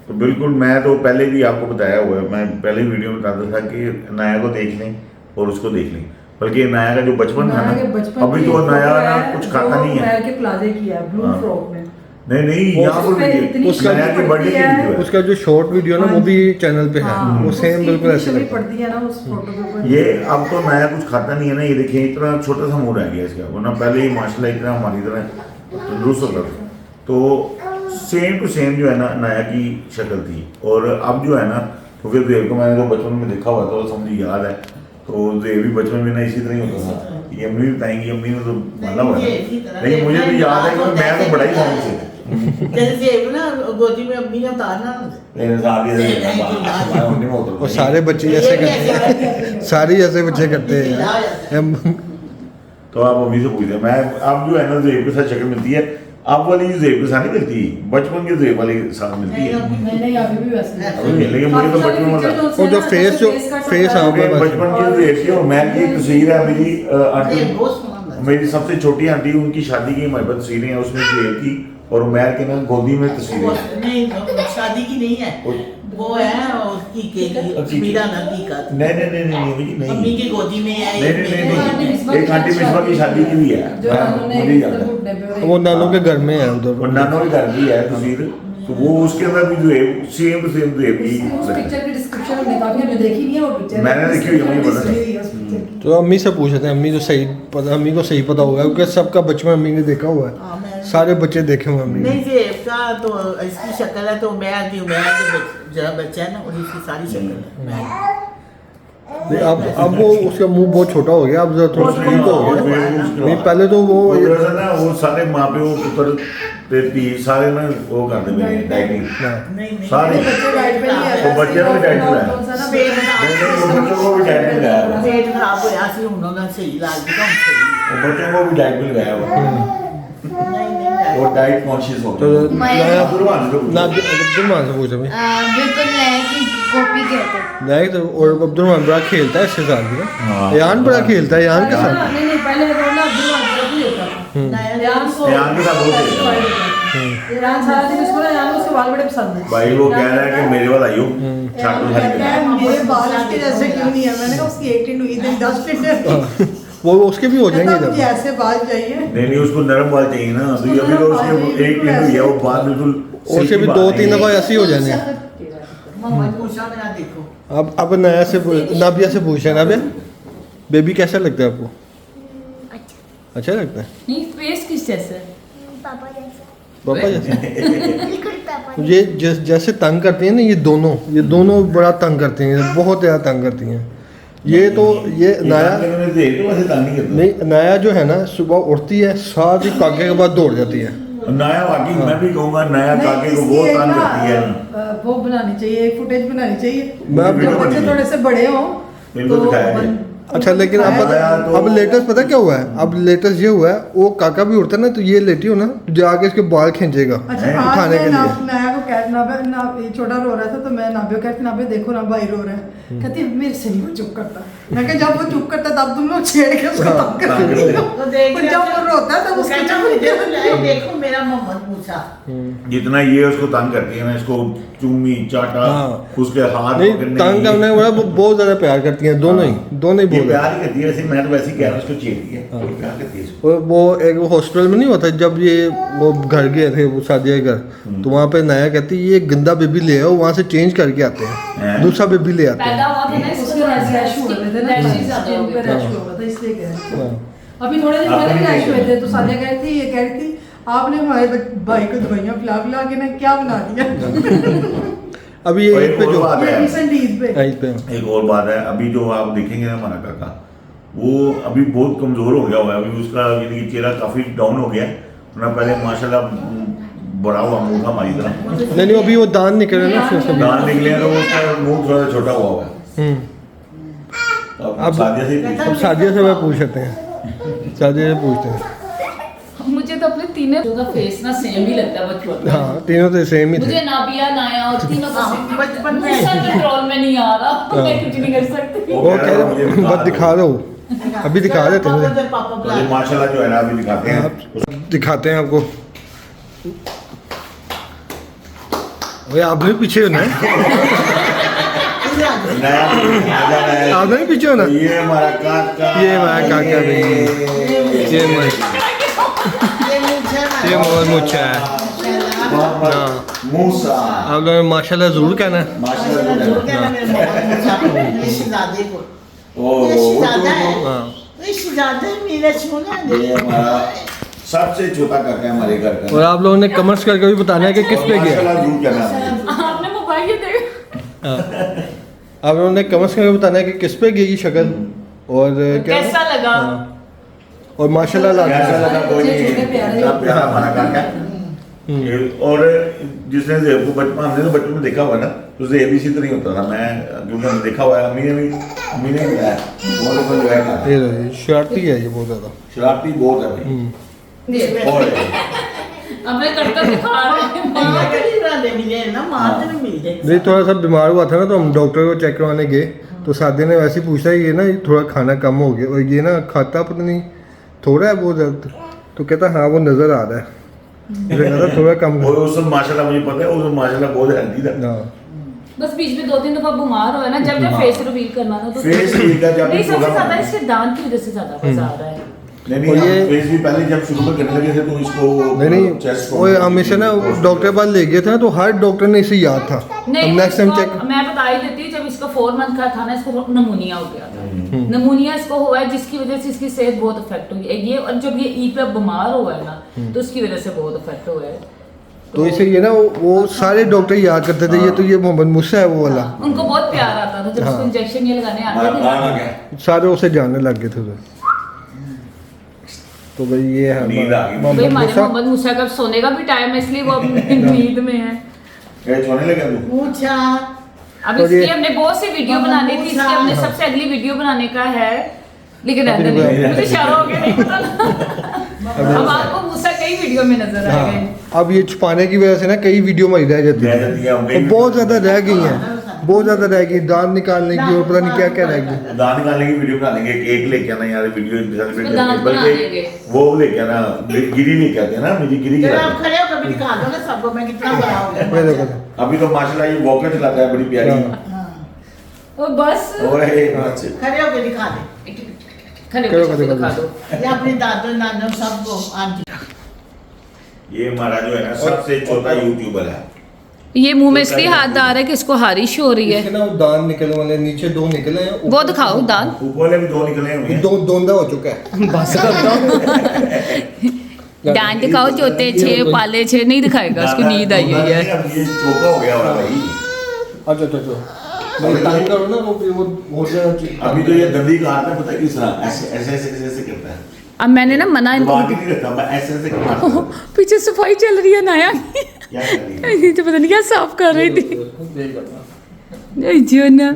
तो बिल्कुल मैं तो पहले भी आपको बताया हुआ है, मैं पहले वीडियो में बताता था कि नया को देख लें और उसको देख लें। बल्कि नया का जो बचपन था ना, अभी तो नया ना कुछ खाता नहीं है। के प्लाजे किया ब्लू फ्रॉक में, नहीं यहाँ पर उसका नया की बर्थडे की वीडियो है। उसका जो शॉर्ट वीडियो ना वो भी चैनल पे है, वो सेम बिल्कुल ऐसे लगता है। पड़ती है ना उस फोटो के ऊपर। ये अब तो नया कुछ खाता नहीं है ना, ये देखिए इतना छोटा सा मुंह रह गया इसका, वरना पहले ही माशाल्लाह इतना हमारी तरह तंदुरुस्त होता था। तो सेम टू सेम जो है ना नया की शक्ल थी। और अब जो है ना, क्योंकि देव को मैंने तो बचपन में देखा हुआ था, तो समझ याद है। तो ये भी बचपन में ना इसी तरह ही होता था। ये अम्मी भी बताएंगी, अम्मी ने तो माना हुआ ये है, इसी तरह लेकिन मुझे तो याद है कि मैं तो बड़ा ही था उनसे। जैसे सेब ना गोदी में अम्मी ने उतारना मेरे साथ ये और सारे बच्चे जैसे करते हैं, सारे जैसे बच्चे करते हैं यार। तो आप अम्मी से पूछते हैं। मैं अब जो है ना जेब के साथ शक्ल मिलती है, अब वाली जेब के साथ नहीं मिलती, बचपन के जेब वाली साथ मिलती है। नहीं अभी भी वैसे अभी मिलेगी, मुझे तो बचपन में वो जो फेस आओगे बचपन की जेब की। और मैं की एक तस्वीर है मेरी आंटी, बहुत सुंदर मेरी सबसे छोटी आंटी, उनकी शादी की हमारे पास तस्वीरें हैं, उसमें जेब की और उमैर के ना गोदी में तस्वीरें हैं। नहीं शादी की नहीं है, वो है उसकी की मीरा नदी का। नहीं अम्मी की गोदी में है। नहीं, एक आंटी मिसबा की शादी की भी है, जो मुझे याद है। वो नानों के घर में है उधर, और नानों के घर की है तस्वीर, तो वो उसके अंदर भी जो है सेम जेब की उस पिक्चर की डिस्क्रिप्शन हमने काफी हमने देखी नहीं है वो पिक्चर। मैंने देखी हुई है, मुझे पता है। तो अम्मी से पूछते हैं, अम्मी तो सही पता, अम्मी को सही पता होगा क्योंकि सबका बचपन अम्मी ने देखा हुआ है, सारे बच्चे देखे हुए अम्मी ने। नहीं जेब का तो इसकी शक्ल है तो मैं जो जरा बच्चा है ना उसकी सारी शक्ल है। नहीं, अब वो उसका मुंह बहुत छोटा हो गया, अब जरा थोड़ा ठीक हो गया। नहीं पहले तो वो ना वो सारे माँ पे वो पुत्र ते धी सारे ना वो करते मेरे डाइटिंग नहीं सारे बच्चे डाइट पे नहीं है तो बच्चे को भी डाइट पे है। बच्चों को भी डाइट पे लगाया, पेट खराब होया सी उन्होंने सही इलाज किया सही। बच्चों को भी डाइट पे लगाया हुआ, नहीं वो डाइट कॉन्शियस हो तो गए। नया अब्दुल ना अब्दुल से पूछा मैं बिल्कुल नया की कॉपी कहते हैं। नया तो और अब्दुल बड़ा खेलता है इसके साथ भी हाँ। ना, यान बड़ा खेलता है यान के साथ। नहीं नहीं पहले रोना अब्दुल वाजिब ही होता था। यान को यान के साथ वो खेलता है। यान सारा दिन उसको ना यान को उसके बाल बड़े पसंद है। भाई वो कह रहा है कि मेरे वाला आइयो छाटू कहता है मेरे बाल इसके जैसे क्यों नहीं है। मैंने कहा उसकी 18 हुई थी 10 टिंडे वो उसके भी हो जाएंगे मुझे जब। ऐसे बाल चाहिए। नहीं उसको नरम बाल चाहिए ना, तो अभी तो उसके एक दिन हुई है वो बाल बिल्कुल उसके भी 2-3 दफा ऐसे ही हो जाने। मोहम्मद मूसा ने देखो अब नया से नाबिया से पूछ रहे हैं, नाबिया बेबी कैसा लगता है आपको? अच्छा लगता है? नहीं फेस किस जैसे पापा जैसा, पापा जैसे बिल्कुल पापा। ये जैसे तंग करती हैं ना, ये दोनों बड़ा तंग करती हैं, बहुत ज़्यादा तंग करती हैं। ये तो ये नाया नहीं, नाया जो है ना सुबह उठती है साथ ही काके के बाद दौड़ जाती है। नया वाकई मैं भी कहूँगा नया काके को बहुत तंग करती है। वो बनानी चाहिए, एक फुटेज बनानी चाहिए मैं जब बच्चे थोड़े से बड़े हों इनको दिखाया जाए। अच्छा लेकिन अब लेटेस्ट पता क्या हुआ है? अब लेटेस्ट ये हुआ है, वो काका भी उठता है ना तो ये लेटी हो ना तो जाके इसके बाल खींचेगा अच्छा आज उठाने के मैं लिए। नया को कह ना ये छोटा रो रहा था तो मैं नाबियो कहती नाबियो देखो ना भाई रो रहा है। कहती मेरे से नहीं वो चुप करता। मैं कहा जब वो चुप करता तब तुम लोग छेड़ के उसको तंग करते हो। तो देख और जब वो रोता है तब उसको चुप देखो मेरा मोहम्मद मूसा जितना ये उसको तंग करती है ना, इसको चूमी चाटा हाँ। उसके हाथ नहीं पकड़ने तंग करने वाला वो बहुत ज्यादा प्यार करती हैं, दोनों ही ये बोल रहे हैं। प्यार ही करती है वैसे, मैं तो वैसे ही कह रहा हूँ इसको चेड़ती है, हाँ। वो प्यार करती है इसको। वो एक हॉस्पिटल में नहीं होता जब ये वो घर गए थे वो शादी के घर, तो वहाँ पे नया कहती ये गंदा बेबी ले आओ, वहाँ से चेंज करके आते हैं हैं? दूसरा बेबी ले आते पैदा हैं। हुआ था ना उसके रैश हुए थे ना, रैशेस ज्यादा हो जिन पे गए रैश हुआ था इसलिए कह रही थी। हाँ। अभी थोड़े दिन आपने पहले नहीं रैश हुए देखा? थे तो सानिया कह रही थी, ये कह रही थी आपने हमारे भाई को दवाइयाँ पिला के ना क्या बना दिया। अभी ये और ईद एक पे और जो बात है, रिसेंट ईद पे ईद पे एक और बात है, अभी जो आप देखेंगे ना हमारा काका, वो अभी बहुत कमजोर हो गया हुआ है, अभी उसका यानी कि चेहरा काफी डाउन हो गया है, वरना पहले माशाल्लाह बड़ा हुआ मुंह था हमारी तरह। नहीं वही वो दान निकले ना फिर से। दांत निकले हैं तो उसका मुंह थोड़ा छोटा हुआ है। अब सादिया से अब शादियों से मैं पूछते हैं, शादियों से पूछते हैं। मुझे तो अपने तीनों का फेस ना सेम ही लगता है बचपन में। हाँ तीनों तो सेम ही मुझे थे। नाबिया नाया और तीनों का हाँ, बचपन में मूसा कंट्रोल में नहीं आ रहा, मैं कुछ नहीं कर सकती। वो कह रहे बस दिखा दो, अभी दिखा देते हैं, पापा तो बुला माशाल्लाह जो है ना अभी दिखाते हैं। आप दिखाते हैं आपको। भाई आपने पीछे होना है, नया नया आपने भी पीछे होना। ये हमारा काका, ये हमारा काका भाई, ये मोहम्मद मूसा है। मोहम्मद मूसा। आप लोगों ने माशाल्लाह जरूर कहना है। माशाल्लाह ये शहजादे को ओ ये शहजादा है हाँ ये शहजादे मेरा सोना है। ये हमारा सबसे छोटा काका है हमारे घर का। और आप लोगों ने कमेंट्स करके भी बताना है कि किस पे गया। माशाल्लाह जरूर कहना है। आपने मोबाइल ये देखा? हाँ। अब उन्होंने कम से कम बताना है कि किस पे गई शक्ल और क्या कैसा लगा? हाँ। और माशाल्लाह कैसा लगा कोई नहीं, इतना प्यारा खाना खा के। और जिसने ज़ेब को बचपन, हमने तो बचपन में देखा हुआ ना, तो ज़ेब इसी तरह ही होता था। मैं क्योंकि हमने देखा हुआ है, अम्मी ने भी बताया वो लोग जो है खाते हैं। ये शरारती है ये बहुत ज़्यादा। शरारती बहुत है भाई। और हमने करता दिखा रहे हैं। माँ के लिए बनाने मिले ना, माँ तो नहीं मिल जाए। नहीं थोड़ा सा बीमार हुआ था ना, तो हम डॉक्टर को चेक करवाने गए, तो सादे ने वैसे ही पूछा ये ना थोड़ा खाना कम हो गया और ये ना खाता पता नहीं थोड़ा है बहुत ज़्यादा, तो कहता हाँ वो नज़र आ रहा है, मुझे कहता थोड़ा कम और उस समय माशाल्लाह मुझे पता है, उस समय माशाल्लाह बहुत हेल्दी था। हाँ। बस बीच में 2-3 दफा बीमार हुआ ना, जब फेस रिवील करना था तो फेस रिवील का जब नहीं, सबसे प्रोग्राम- ज्यादा इसके दांत की वजह से ज्यादा मजा आ रहा है। नहीं और हम ये- फेस भी पहले जब शुरू में करने लगे थे तो इसको नहीं चेस्ट वो हमेशा ना डॉक्टर के पास ले गए थे ना, तो हर डॉक्टर ने इसे याद था। नहीं, हम नेक्स्ट टाइम इसको चेक मैं बता ही देती, जब इसका 4 मंथ का था ना, इसको नमूनिया हो गया था। नमूनिया इसको हुआ है जिसकी वजह से इसकी सेहत बहुत इफेक्ट हुई है ये, और जब ये ई पे बीमार हुआ है ना, तो उसकी वजह से बहुत इफेक्ट हुआ है। तो इसे ये ना वो सारे डॉक्टर याद करते थे ये तो ये मोहम्मद मूसा है वो वाला, उनको बहुत प्यार आता था जब हाँ। उसको इंजेक्शन ये लगाने आते आ थे। गया। सारे उसे जानने लग गए थे उसे। तो भाई ये है नींद आ गई। भाई मोहम्मद हमारे मूसा। मोहम्मद मूसा का सोने का भी टाइम है, इसलिए वो अपनी नींद में है। क्या छोड़ने लगा तू? पूछा अब और ये- इसकी हमने बहुत सी वीडियो बनानी थी, इसकी हमने सबसे अगली वीडियो बनाने का है, लेकिन रहने अभी नहीं, नहीं। मुझे इशारा हो गया नहीं पता। अब आपको मूसा कई वीडियो में नजर आ गए। हाँ, अब ये छुपाने की वजह से ना कई वीडियो में रह जाती रह है जाती है, और बहुत ज्यादा रह गई हैं, बहुत ज्यादा रह गई, दांत निकालने की और पता नहीं क्या क्या रह गई। दांत निकालने की वीडियो बना लेंगे, केक लेके आना यार, वीडियो सेलिब्रेट उसको दांत करेंगे, बना देंगे। बल्कि वो लेके आना, गिरी लेके आते हैं ना, मेरी गिरी जरा खिलाते आप हैं। खड़े होकर भी दिखा दो ना सबको, मैं कितना बड़ा हो ये गया। देखो अभी तो माशाल्लाह ये वॉकर चलाता है, बड़ी प्यारी। हाँ। और बस ओए अच्छे। खड़े होकर दिखा दे, खड़े करो, होकर करो, दिखा दो। या अपनी दादो नानम सबको आंटी। ये हमारा जो है ना सबसे छोटा यूट्यूबर है। ये मुंह में इसलिए हाथ डाल रहा है कि इसको हारिश हो रही इसके है। ना वो दांत निकलने वाले, नीचे 2 निकले हैं, वो दिखाओ दांत। ऊपर वाले भी 2 निकले हुए हैं। दोंदा हो चुका है। बस कर दो। दांत दिखाओ, चौथे 6 पाले 6 नहीं दिखाएगा, उसको नींद आई हुई है। अब ये चौका हो गया होगा भाई। अच्छा भाई टाइम करो ना, वो फिर वो बहुत ज्यादा अभी तो ये दंदी काटता है, पता है किस तरह, ऐसे ऐसे ऐसे ऐसे ऐसे करता है। अब मैंने ना मना इनको, बाकी नहीं रहता, मैं ऐसे ऐसे करता हूँ। पीछे सफाई चल रही है नाया क्या कर रही है? ये तो पता नहीं क्या साफ कर रही थी। जो ना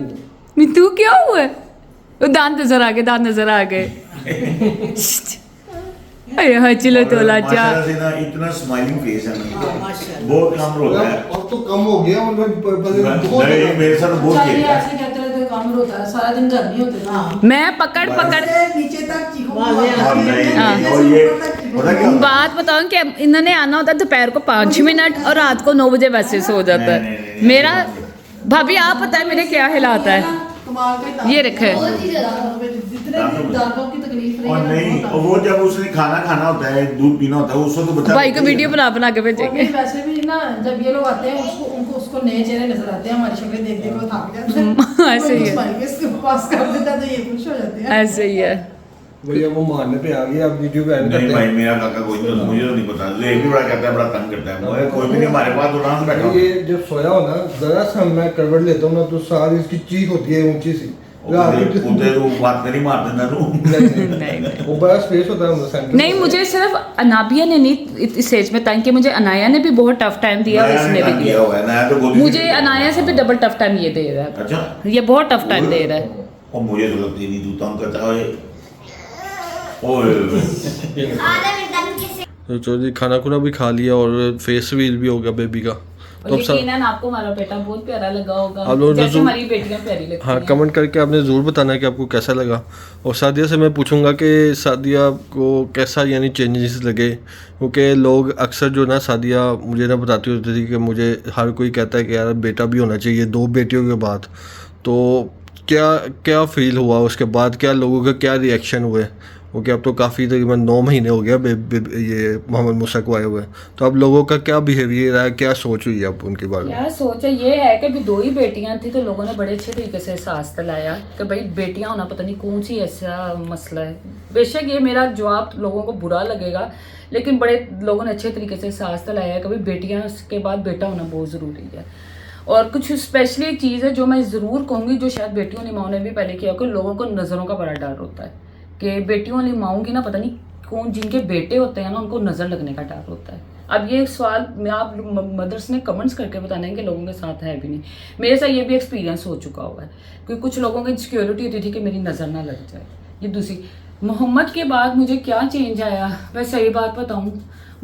तू क्या हुआ है? वो दांत नजर आ गए, दांत नजर आ गए। अरे हाँ चलो तो लाचा। माशाल्लाह से ना इतना स्माइलिंग फेस है ना, बहुत कम रोता है। अब तो कम हो गया और बहुत नहीं, मेरे साथ बहुत खेलता है। ऐसे कहते रहते काम होता है, सारा दिन घर नहीं होते। मैं पकड़ नीचे तक चीखो, और नहीं, हाँ। और ये पता क्या होता है? बात बताऊं कि इन्होंने आना होता है दोपहर को 5 मिनट और रात को 9 बजे वैसे सो जाता नहीं, है। नहीं, नहीं, मेरा भाभी आप पता है मेरे क्या हालात है। कमाल का ये रखे। जितने दांतों की तकलीफ रही और है ना, नहीं, बहुत और वो जब उसने खाना खाना होता है, दूध पीना होता है, उसको तो बच्चा भाई को वीडियो बना बना के और भेजेंगे। नहीं, वैसे भी ना जब ये लोग आते हैं उसको नए चेहरे नजर आते हैं, हमारी शक्लें देख देख के वो थक जाते हैं। ऐसे ही है। स्माइल के इसके पास कर देता है तो ये खुश हो जाते हैं। ऐसे ही है। भैया वो मारने पे आ गई, अब वीडियो पे एंड नहीं करते भाई, हैं। मेरा काका कोई नहीं, मुझे तो नहीं पता। ये भी बड़ा कहता है, बड़ा तंग करता है। मुझे कोई भी नहीं, हमारे पास तो आराम से बैठा ये जब सोया हो ना, जरा सा मैं करवट लेता हूँ ना, तो सारी इसकी चीख होती है ऊंची सी। उधर तो बात नहीं मार देना तू। नहीं वो बड़ा स्पेस होता है सेंटर। नहीं, मुझे सिर्फ अनाबिया ने नहीं इस एज में तंग किया, मुझे अनाया ने भी बहुत टफ टाइम दिया और इसने भी दिया। हुआ है ना, तो गोदी मुझे अनाया से भी डबल टफ टाइम ये दे रहा है। अच्छा, ये बहुत टफ टाइम दे रहा है। और मुझे तो लगती नहीं तू तंग करता है। ओए तो चलो जी, खाना खुना भी खा लिया और फेस रिवील भी हो गया बेबी का। तो अब यकीनन आपको हमारा बेटा बहुत प्यारा लगा होगा, आप लोग जैसे जरूर- हमारी बेटियां प्यारी लगती हाँ, हैं। कमेंट करके आपने ज़रूर बताना है कि आपको कैसा लगा। और सादिया से मैं पूछूंगा कि सादिया को कैसा यानी चेंजेस लगे, क्योंकि लोग अक्सर जो ना सादिया मुझे ना बताती होती थी कि मुझे हर कोई कहता है कि यार बेटा भी होना चाहिए 2 बेटियों के बाद। तो क्या क्या फील हुआ उसके बाद, क्या लोगों के क्या रिएक्शन हुए? क्योंकि अब तो काफ़ी तकरीबन 9 महीने हो गया ये मोहम्मद मूसा को आए हुए। तो अब लोगों का क्या बिहेवियर है, क्या सोच हुई है अब उनके बारे में? यार सोचा ये है कि अभी 2 ही बेटियां थी, तो लोगों ने बड़े अच्छे तरीके से एहसास दिलाया कि भाई बेटियां होना पता नहीं कौन सी ऐसा मसला है। बेशक ये मेरा जवाब लोगों को बुरा लगेगा, लेकिन बड़े लोगों ने अच्छे तरीके से एहसास दिलाया कि भाई बेटियां के बाद बेटा होना बहुत ज़रूरी है। और कुछ स्पेशली एक चीज़ है जो मैं ज़रूर कहूँगी, जो शायद बेटियों वाली माओ ने भी पहले किया, कि लोगों को नज़रों का बड़ा डर होता है कि बेटियों वाली माओ की ना पता नहीं कौन, जिनके बेटे होते हैं ना उनको नज़र लगने का डर होता है। अब ये सवाल मैं आप मदर्स ने कमेंट्स करके बताना है कि लोगों के साथ है भी नहीं, मेरे साथ ये भी एक्सपीरियंस हो चुका हुआ है, क्योंकि कुछ लोगों की इनसिक्योरिटी होती थी कि मेरी नज़र ना लग जाए। ये दूसरी, मोहम्मद के बाद मुझे क्या चेंज आया, मैं सही बात बताऊँ,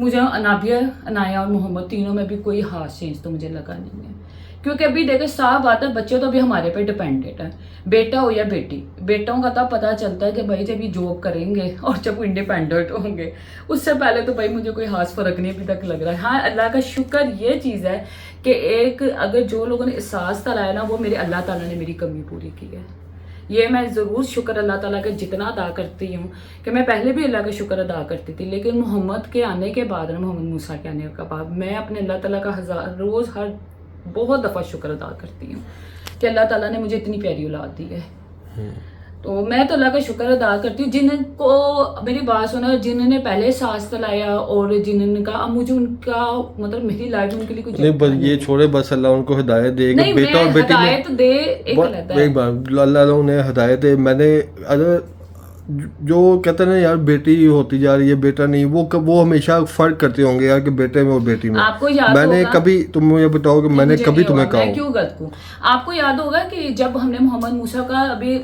मुझे अनाबिया, अनाया और मोहम्मद तीनों में भी कोई खास चेंज तो मुझे लगा नहीं है, क्योंकि अभी देखो साफ बात है, बच्चे तो अभी हमारे पे डिपेंडेंट है, बेटा हो या बेटी। बेटों का तब पता चलता है कि भाई जब ये जॉब करेंगे और जब वो इंडिपेंडेंट होंगे, उससे पहले तो भाई मुझे कोई खास फर्क नहीं अभी तक लग रहा है। हाँ, अल्लाह का शुक्र ये चीज़ है कि एक अगर जो लोगों ने एहसास कराया ना, वो मेरे अल्लाह ताला ने मेरी कमी पूरी की है। ये मैं ज़रूर शुक्र अल्लाह ताला का जितना अदा करती हूँ, कि मैं पहले भी अल्लाह का शुक्र अदा करती थी, लेकिन मोहम्मद के आने के बाद, मोहम्मद मूसा के आने के बाद, मैं अपने अल्लाह ताला का रोज़ हर बहुत दफ़ा शुक्र अदा करती हूँ कि अल्लाह ताला ने मुझे इतनी प्यारी औलाद दी है। तो मैं तो अल्लाह का शुक्र अदा करती हूँ। जिनको मेरी बात सुना, जिन्होंने पहले सांस चलाया और जिन्होंने कहा, अब मुझे उनका मतलब मेरी लाइफ उनके लिए कुछ नहीं, बस ये छोड़े, बस अल्लाह उनको हिदायत दे, नहीं, बेटा और बेटी में हिदायत दे एक अलग है। एक बार अल्लाह उन्हें हिदायत दे। मैंने अगर जो कहते हैं ना यार बेटी होती जा रही है, बेटा नहीं, वो हमेशा फर्क करते होंगे यार कि बेटे में और बेटी में। आपको याद मैंने होगा, कभी, तुम मुझे बताओ कि मैंने कभी तुम्हें कहा, मैं क्यों गलत हूँ? आपको याद होगा कि जब हमने मोहम्मद मूसा का अभी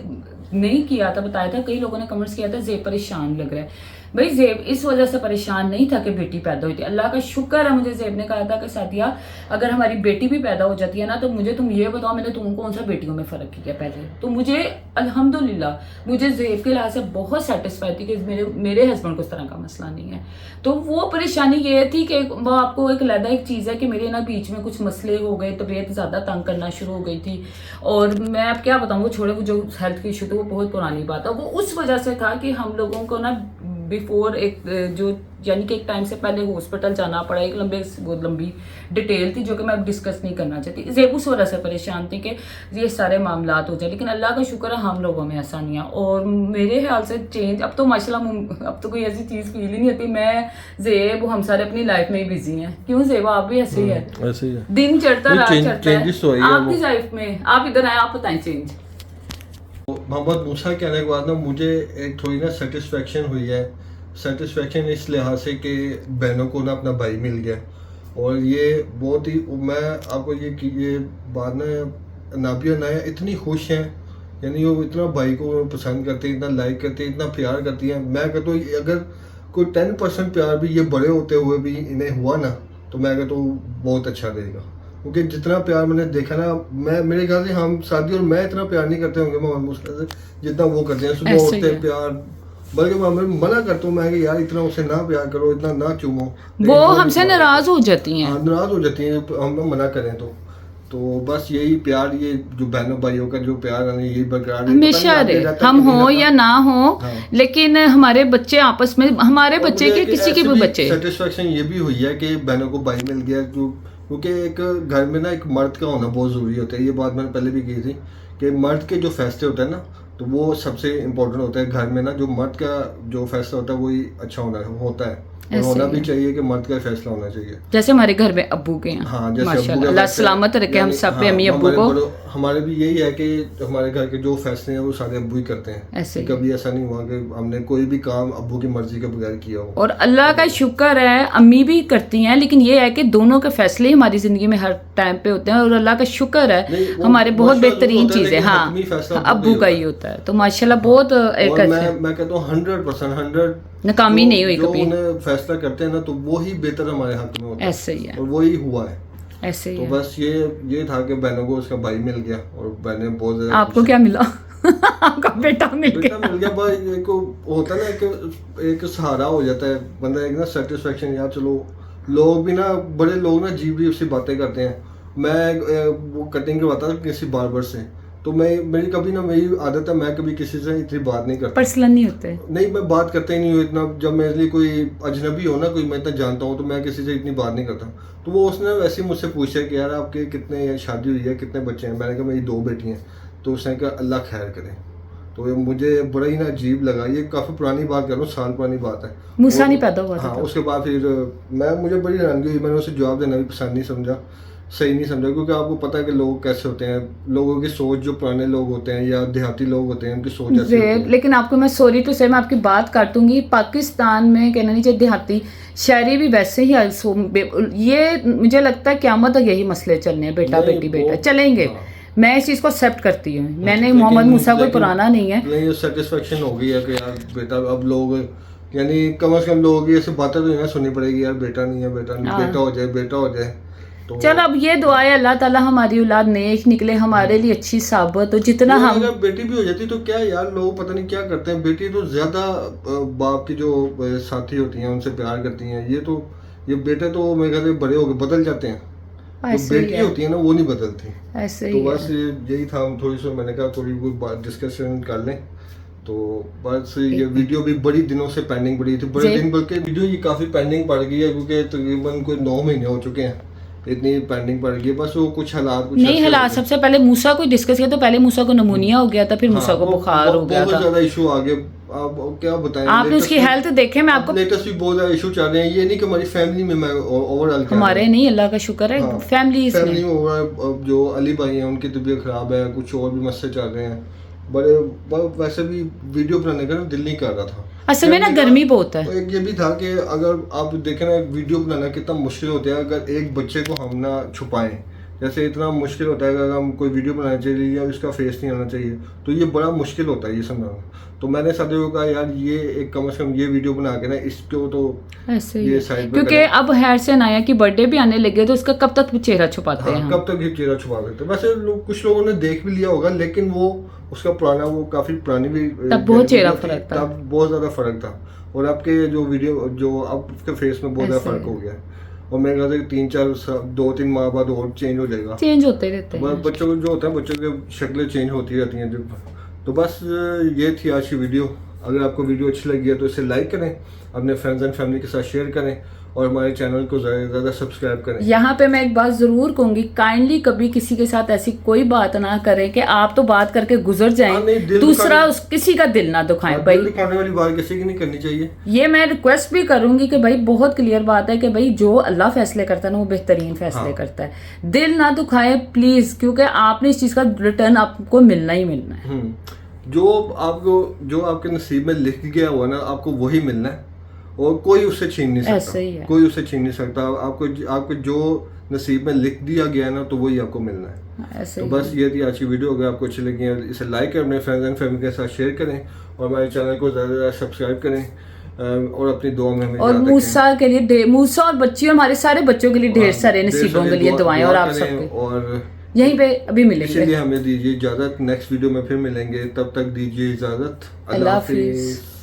नहीं किया था, बताया था, कई लोगों ने कमेंट्स किया था ज़ेब परेशान लग रहा है। भाई ज़ेब इस वजह से परेशान नहीं था कि बेटी पैदा हुई थी, अल्लाह का शुक्र है, मुझे ज़ेब ने कहा था कि सादिया अगर हमारी बेटी भी पैदा हो जाती है ना, तो मुझे तुम ये बताओ, मैंने तुम कौन सा बेटियों में फ़र्क किया पहले, तो मुझे अल्हम्दुलिल्लाह मुझे ज़ेब के लिहाज से बहुत सेटिस्फाई थी कि मेरे हस्बैंड को इस तरह का मसला नहीं है। तो वो परेशानी ये थी कि वो आपको एक अलग एक चीज़ है कि मेरे ना बीच में कुछ मसले हो गए, तबीयत ज़्यादा तंग करना शुरू हो गई थी, और मैं अब क्या बताऊँ, वो छोड़े, वो जो हेल्थ की इशू थी वो बहुत पुरानी बात है, वो उस वजह से था कि हम लोगों को ना बिफोर एक जो यानी कि एक टाइम से पहले हॉस्पिटल जाना पड़ा, एक बहुत लंबी डिटेल थी जो कि मैं अब डिस्कस नहीं करना चाहती। ज़ेब उस वजह से परेशान थी कि ये सारे मामला हो जाए, लेकिन अल्लाह का शुक्र है हम लोगों में ऐसा नहीं है। और मेरे ख्याल से चेंज अब तो माशाल्लाह अब तो कोई ऐसी चीज़ फील ही नहीं होती। मैं ज़ेब हम सारे अपनी लाइफ में ही बिजी हैं। क्यों ज़ेब, आप भी ऐसे ही है? ऐसे ही है, दिन चढ़ता रात चढ़ता है है आपकी लाइफ में। आप इधर आए, आप बताएं चेंज। मोहम्मद मूसा के आने के बाद ना मुझे एक थोड़ी ना सेटिस्फेक्शन हुई है। सेटिस्फेक्शन इस लिहाज से कि बहनों को ना अपना भाई मिल गया, और ये बहुत ही, मैं आपको ये बात ना, नाबिया नाया इतनी खुश हैं, यानी वो इतना भाई को पसंद करती है, इतना लाइक करती है, इतना प्यार करती है। मैं कहता हूँ अगर कोई 10% प्यार भी ये बड़े होते हुए भी इन्हें हुआ ना, तो मैं कहता हूँ बहुत अच्छा रहेगा, क्योंकि जितना प्यार मैंने देखा ना, मैं मेरे ख्याल से हम शादी और मैं इतना प्यार नहीं करते होंगे मोहम्मद मूसा से जितना वो करते हैं। सुबह उठते प्यार, बल्कि मैं मना करता हूँ मैं कि यार इतना उससे ना प्यार करो, इतना ना चूमो, वो हमसे नाराज हो जाती हैं। नाराज हो जाती हैं हम मना करें तो बस यही प्यार, ये जो बहनों भाइयों का जो प्यार है यही बरकरार हमेशा रहे, हम हो या ना हो, लेकिन हमारे बच्चे आपस में, हमारे बच्चे के किसी के भी बच्चे। सेटिस्फेक्शन ये भी हुई है कि बहनों को भाई मिल गया, क्योंकि एक घर में ना एक मर्द का होना बहुत ज़रूरी होता है। ये बात मैंने पहले भी की थी कि मर्द के जो फैसले होते हैं ना, तो वो सबसे इम्पोर्टेंट होता है घर में ना। जो मर्द का जो फैसला होता है वही अच्छा होता है, और होना भी चाहिए कि मर्द का फैसला होना चाहिए। जैसे हमारे घर में अब्बू के हैं, हाँ, जैसे माशाल्लाह, अल्लाह सलामत रखे हम सब पे, अम्मी अब्बू को। हमारे भी यही है कि हमारे घर के जो फैसले हैं वो सारे अब्बू ही करते हैं। ऐसे कभी ऐसा नहीं हुआ कि हमने कोई भी काम अब्बू की मर्जी के बगैर किया हो। और अल्लाह का शुक्र है अम्मी भी करती हैं, लेकिन ये है कि दोनों के फैसले हमारी जिंदगी में हर टाइम पे होते हैं, और अल्लाह का शुक्र है हमारे बहुत बेहतरीन चीज़ है। हाँ, अब्बू का ही होता है, तो माशाल्लाह बहुत एक मैं कहता हूँ 100% नाकामी नहीं हुई कभी। फैसला करते हैं ना, तो वो ही बेहतर हमारे हक में होता है। ऐसे ही है, और वही हुआ है ऐसे ही तो है। बस ये था कि बहनों को उसका भाई मिल गया, और बहनें बहुत ज्यादा। आपको क्या मिला? आपका बेटा मिल गया। भाई एक होता है ना कि एक सहारा हो जाता है बंदा, एक ना सेटिस्फेक्शन, यार चलो। लोग भी ना, बड़े लोग ना अजीब सी बातें करते हैं। मैं वो कटिंग करवाता था किसी बार्बर से, तो मेरी कभी ना, मेरी आदत है मैं कभी किसी से इतनी बात नहीं करता, पर्सनल नहीं होते। नहीं, मैं बात करता ही नहीं हूँ इतना। जब मेरे लिए कोई अजनबी हो ना, कोई मैं इतना जानता हूँ, तो मैं किसी से इतनी बात नहीं करता। तो वो उसने वैसे ही मुझसे पूछा कि यार आपके कितने शादी हुई है, कितने बच्चे हैं? मैंने कहा मेरी 2 बेटी हैं। तो उसने कहा अल्लाह खैर करे। तो ये मुझे बड़ा ही ना अजीब लगा। ये काफ़ी पुरानी बात कर रहा हूँ, साल पुरानी बात है। मूसा नहीं पैदा हुआ था। हाँ, उसके बाद फिर मुझे बड़ी हैरानगी हुई। मैंने उसे जवाब देना भी पसंद नहीं समझा, सही नहीं समझा, क्योंकि आपको पता है कि लोग कैसे होते हैं, लोगों की सोच, जो पुराने लोग होते हैं या देहाती लोग होते हैं, उनकी सोच ऐसी होती है। लेकिन आपको मैं सॉरी टू से मैं आपकी बात काटूंगी, पाकिस्तान में कहना नहीं चाहिए देहाती शहरी भी वैसे ही ये मुझे लगता है क़यामत तक यही मसले चलने हैं, बेटा बेटी बेटा चलेंगे। मैं इस चीज़ को एक्सेप्ट करती हूँ, मैंने मोहम्मद मूसा कोई पुराना नहीं है। नहीं, सेटिस्फेक्शन हो गई है कि यार बेटा, अब लोग यानी कम से कम लोगों की ऐसी बातें तो नहीं सुननी पड़ेगी, यार बेटा नहीं है, बेटा नहीं, बेटा हो जाए, बेटा हो जाए। तो चलो अब ये दुआ है अल्लाह ताला हमारी औलाद नेक निकले, हमारे लिए अच्छी साबित हो, जितना हम अगर बेटी भी हो जाती तो क्या यार, लोग पता नहीं क्या करते हैं, बेटी तो ज्यादा बाप की जो साथी होती हैं उनसे प्यार करती हैं, ये बेटे तो मेरे ख्याल से बड़े होकर बदल जाते हैं, तो बेटी होती है ना वो नहीं बदलती। ऐसे तो ही बस यही था, हम थोड़ी सी मैंने कहा थोड़ी कोई बात डिस्कशन कर लें। तो बस ये वीडियो भी बड़ी दिनों से पेंडिंग पड़ी थी, बड़े दिन, बल्कि वीडियो ये काफ़ी पेंडिंग पड़ गई है, क्योंकि तकरीबन कोई 9 महीने हो चुके हैं, इतनी पेंडिंग पड़ गई है। बस वो कुछ हालात नहीं, हालात सबसे पहले मूसा को डिस्कस किया तो पहले मूसा को नमूनिया हो गया था, फिर मूसा को बुखार हो गया था, बहुत ज़्यादा इशू आ गए। अब क्या बताएं, आपने उसकी हेल्थ देखे, मैं आपको लेटेस्ट भी बहुत ज़्यादा इशू चल रहे हैं। ये नहीं कि हमारी फैमिली में, मैं ओवरऑल हमारे नहीं, अल्लाह का शुक्र है फैमिली में ओवरऑल जो अली भाई हैं उनकी तबीयत ख़राब है, कुछ और भी मसले चल रहे हैं बड़े। वैसे भी वीडियो बनाने का दिल नहीं कर रहा था, असल में ना गर्मी बहुत है। एक ये भी था कि अगर आप देखें ना, वीडियो बनाना कितना मुश्किल होता है अगर एक बच्चे को हम ना छुपाएं, जैसे इतना मुश्किल होता है अगर हम कोई वीडियो बनाना चाहिए या उसका फेस नहीं आना चाहिए, तो ये बड़ा मुश्किल होता है ये समझाना। तो मैंने साथियों को कहा यार ये एक कम से कम ये वीडियो बना के ना इसको तो ऐसे ये ही साइड पे क्योंकि अब हैर से नाया की बर्थडे भी आने लगे तो उसका कब तक चेहरा छुपाते हैं हम? कब तक ये चेहरा छुपा सकते हैं? वैसे कुछ लोगों ने देख भी लिया होगा, लेकिन वो उसका पुराना, वो काफी पुरानी भी तब बहुत चेहरा फर्क था, तब बहुत ज्यादा फर्क था, और आपके जो वीडियो जो आपके फेस में बहुत ज्यादा फर्क हो गया है। और मेरे ख्याल से 2-3 माह बाद और चेंज हो जाएगा, चेंज होते रहते हैं। बच्चों को जो होता है, बच्चों की शक्लें चेंज होती रहती हैं। तो बस ये थी आज की वीडियो। अगर आपको वीडियो अच्छी लगी है तो इसे लाइक करें, अपने फ्रेंड्स एंड फैमिली के साथ शेयर करें, और हमारे चैनल को ज़्यादा सब्सक्राइब करें। यहाँ पे मैं एक बात ज़रूर कहूँगी, काइंडली कभी किसी के साथ ऐसी कोई बात ना करें कि आप तो बात करके गुजर जाएं, दूसरा किसी का दिल ना दुखाएं। भाई दिखाने वाली बात किसी की नहीं करनी चाहिए। ये मैं रिक्वेस्ट भी करूंगी कि भाई बहुत क्लियर बात है कि भाई जो अल्लाह फैसले करता है ना वो बेहतरीन फैसले करता है। दिल ना दुखाए प्लीज, क्योंकि आपने इस चीज का रिटर्न आपको मिलना ही मिलना है। जो आपके नसीब में लिख गया हुआ ना, आपको वही मिलना है, और कोई उससे छीन नहीं सकता। ऐसे ही है, कोई उससे छीन नहीं सकता। आपको जो नसीब में लिख दिया गया है ना, तो वही आपको मिलना है। ऐसे तो बस ये थी आज की वीडियो। अगर आपको अच्छी लगी है इसे लाइक करें, अपने फ्रेंड्स एंड फैमिली के साथ शेयर करें, और हमारे चैनल को ज़्यादा से ज़्यादा सब्सक्राइब करें, और अपनी दुआ में हमें और मूसा के लिए, मूसा और बच्चियों, हमारे सारे बच्चों के लिए ढेर सारे नसीबों के लिए दुआएं, और आप सबके और यहीं पे अभी मिलेंगे। इसलिए हमें दीजिए इजाज़त, नेक्स्ट वीडियो में फिर मिलेंगे, तब तक दीजिए इजाज़त, अल्लाह हाफिज़।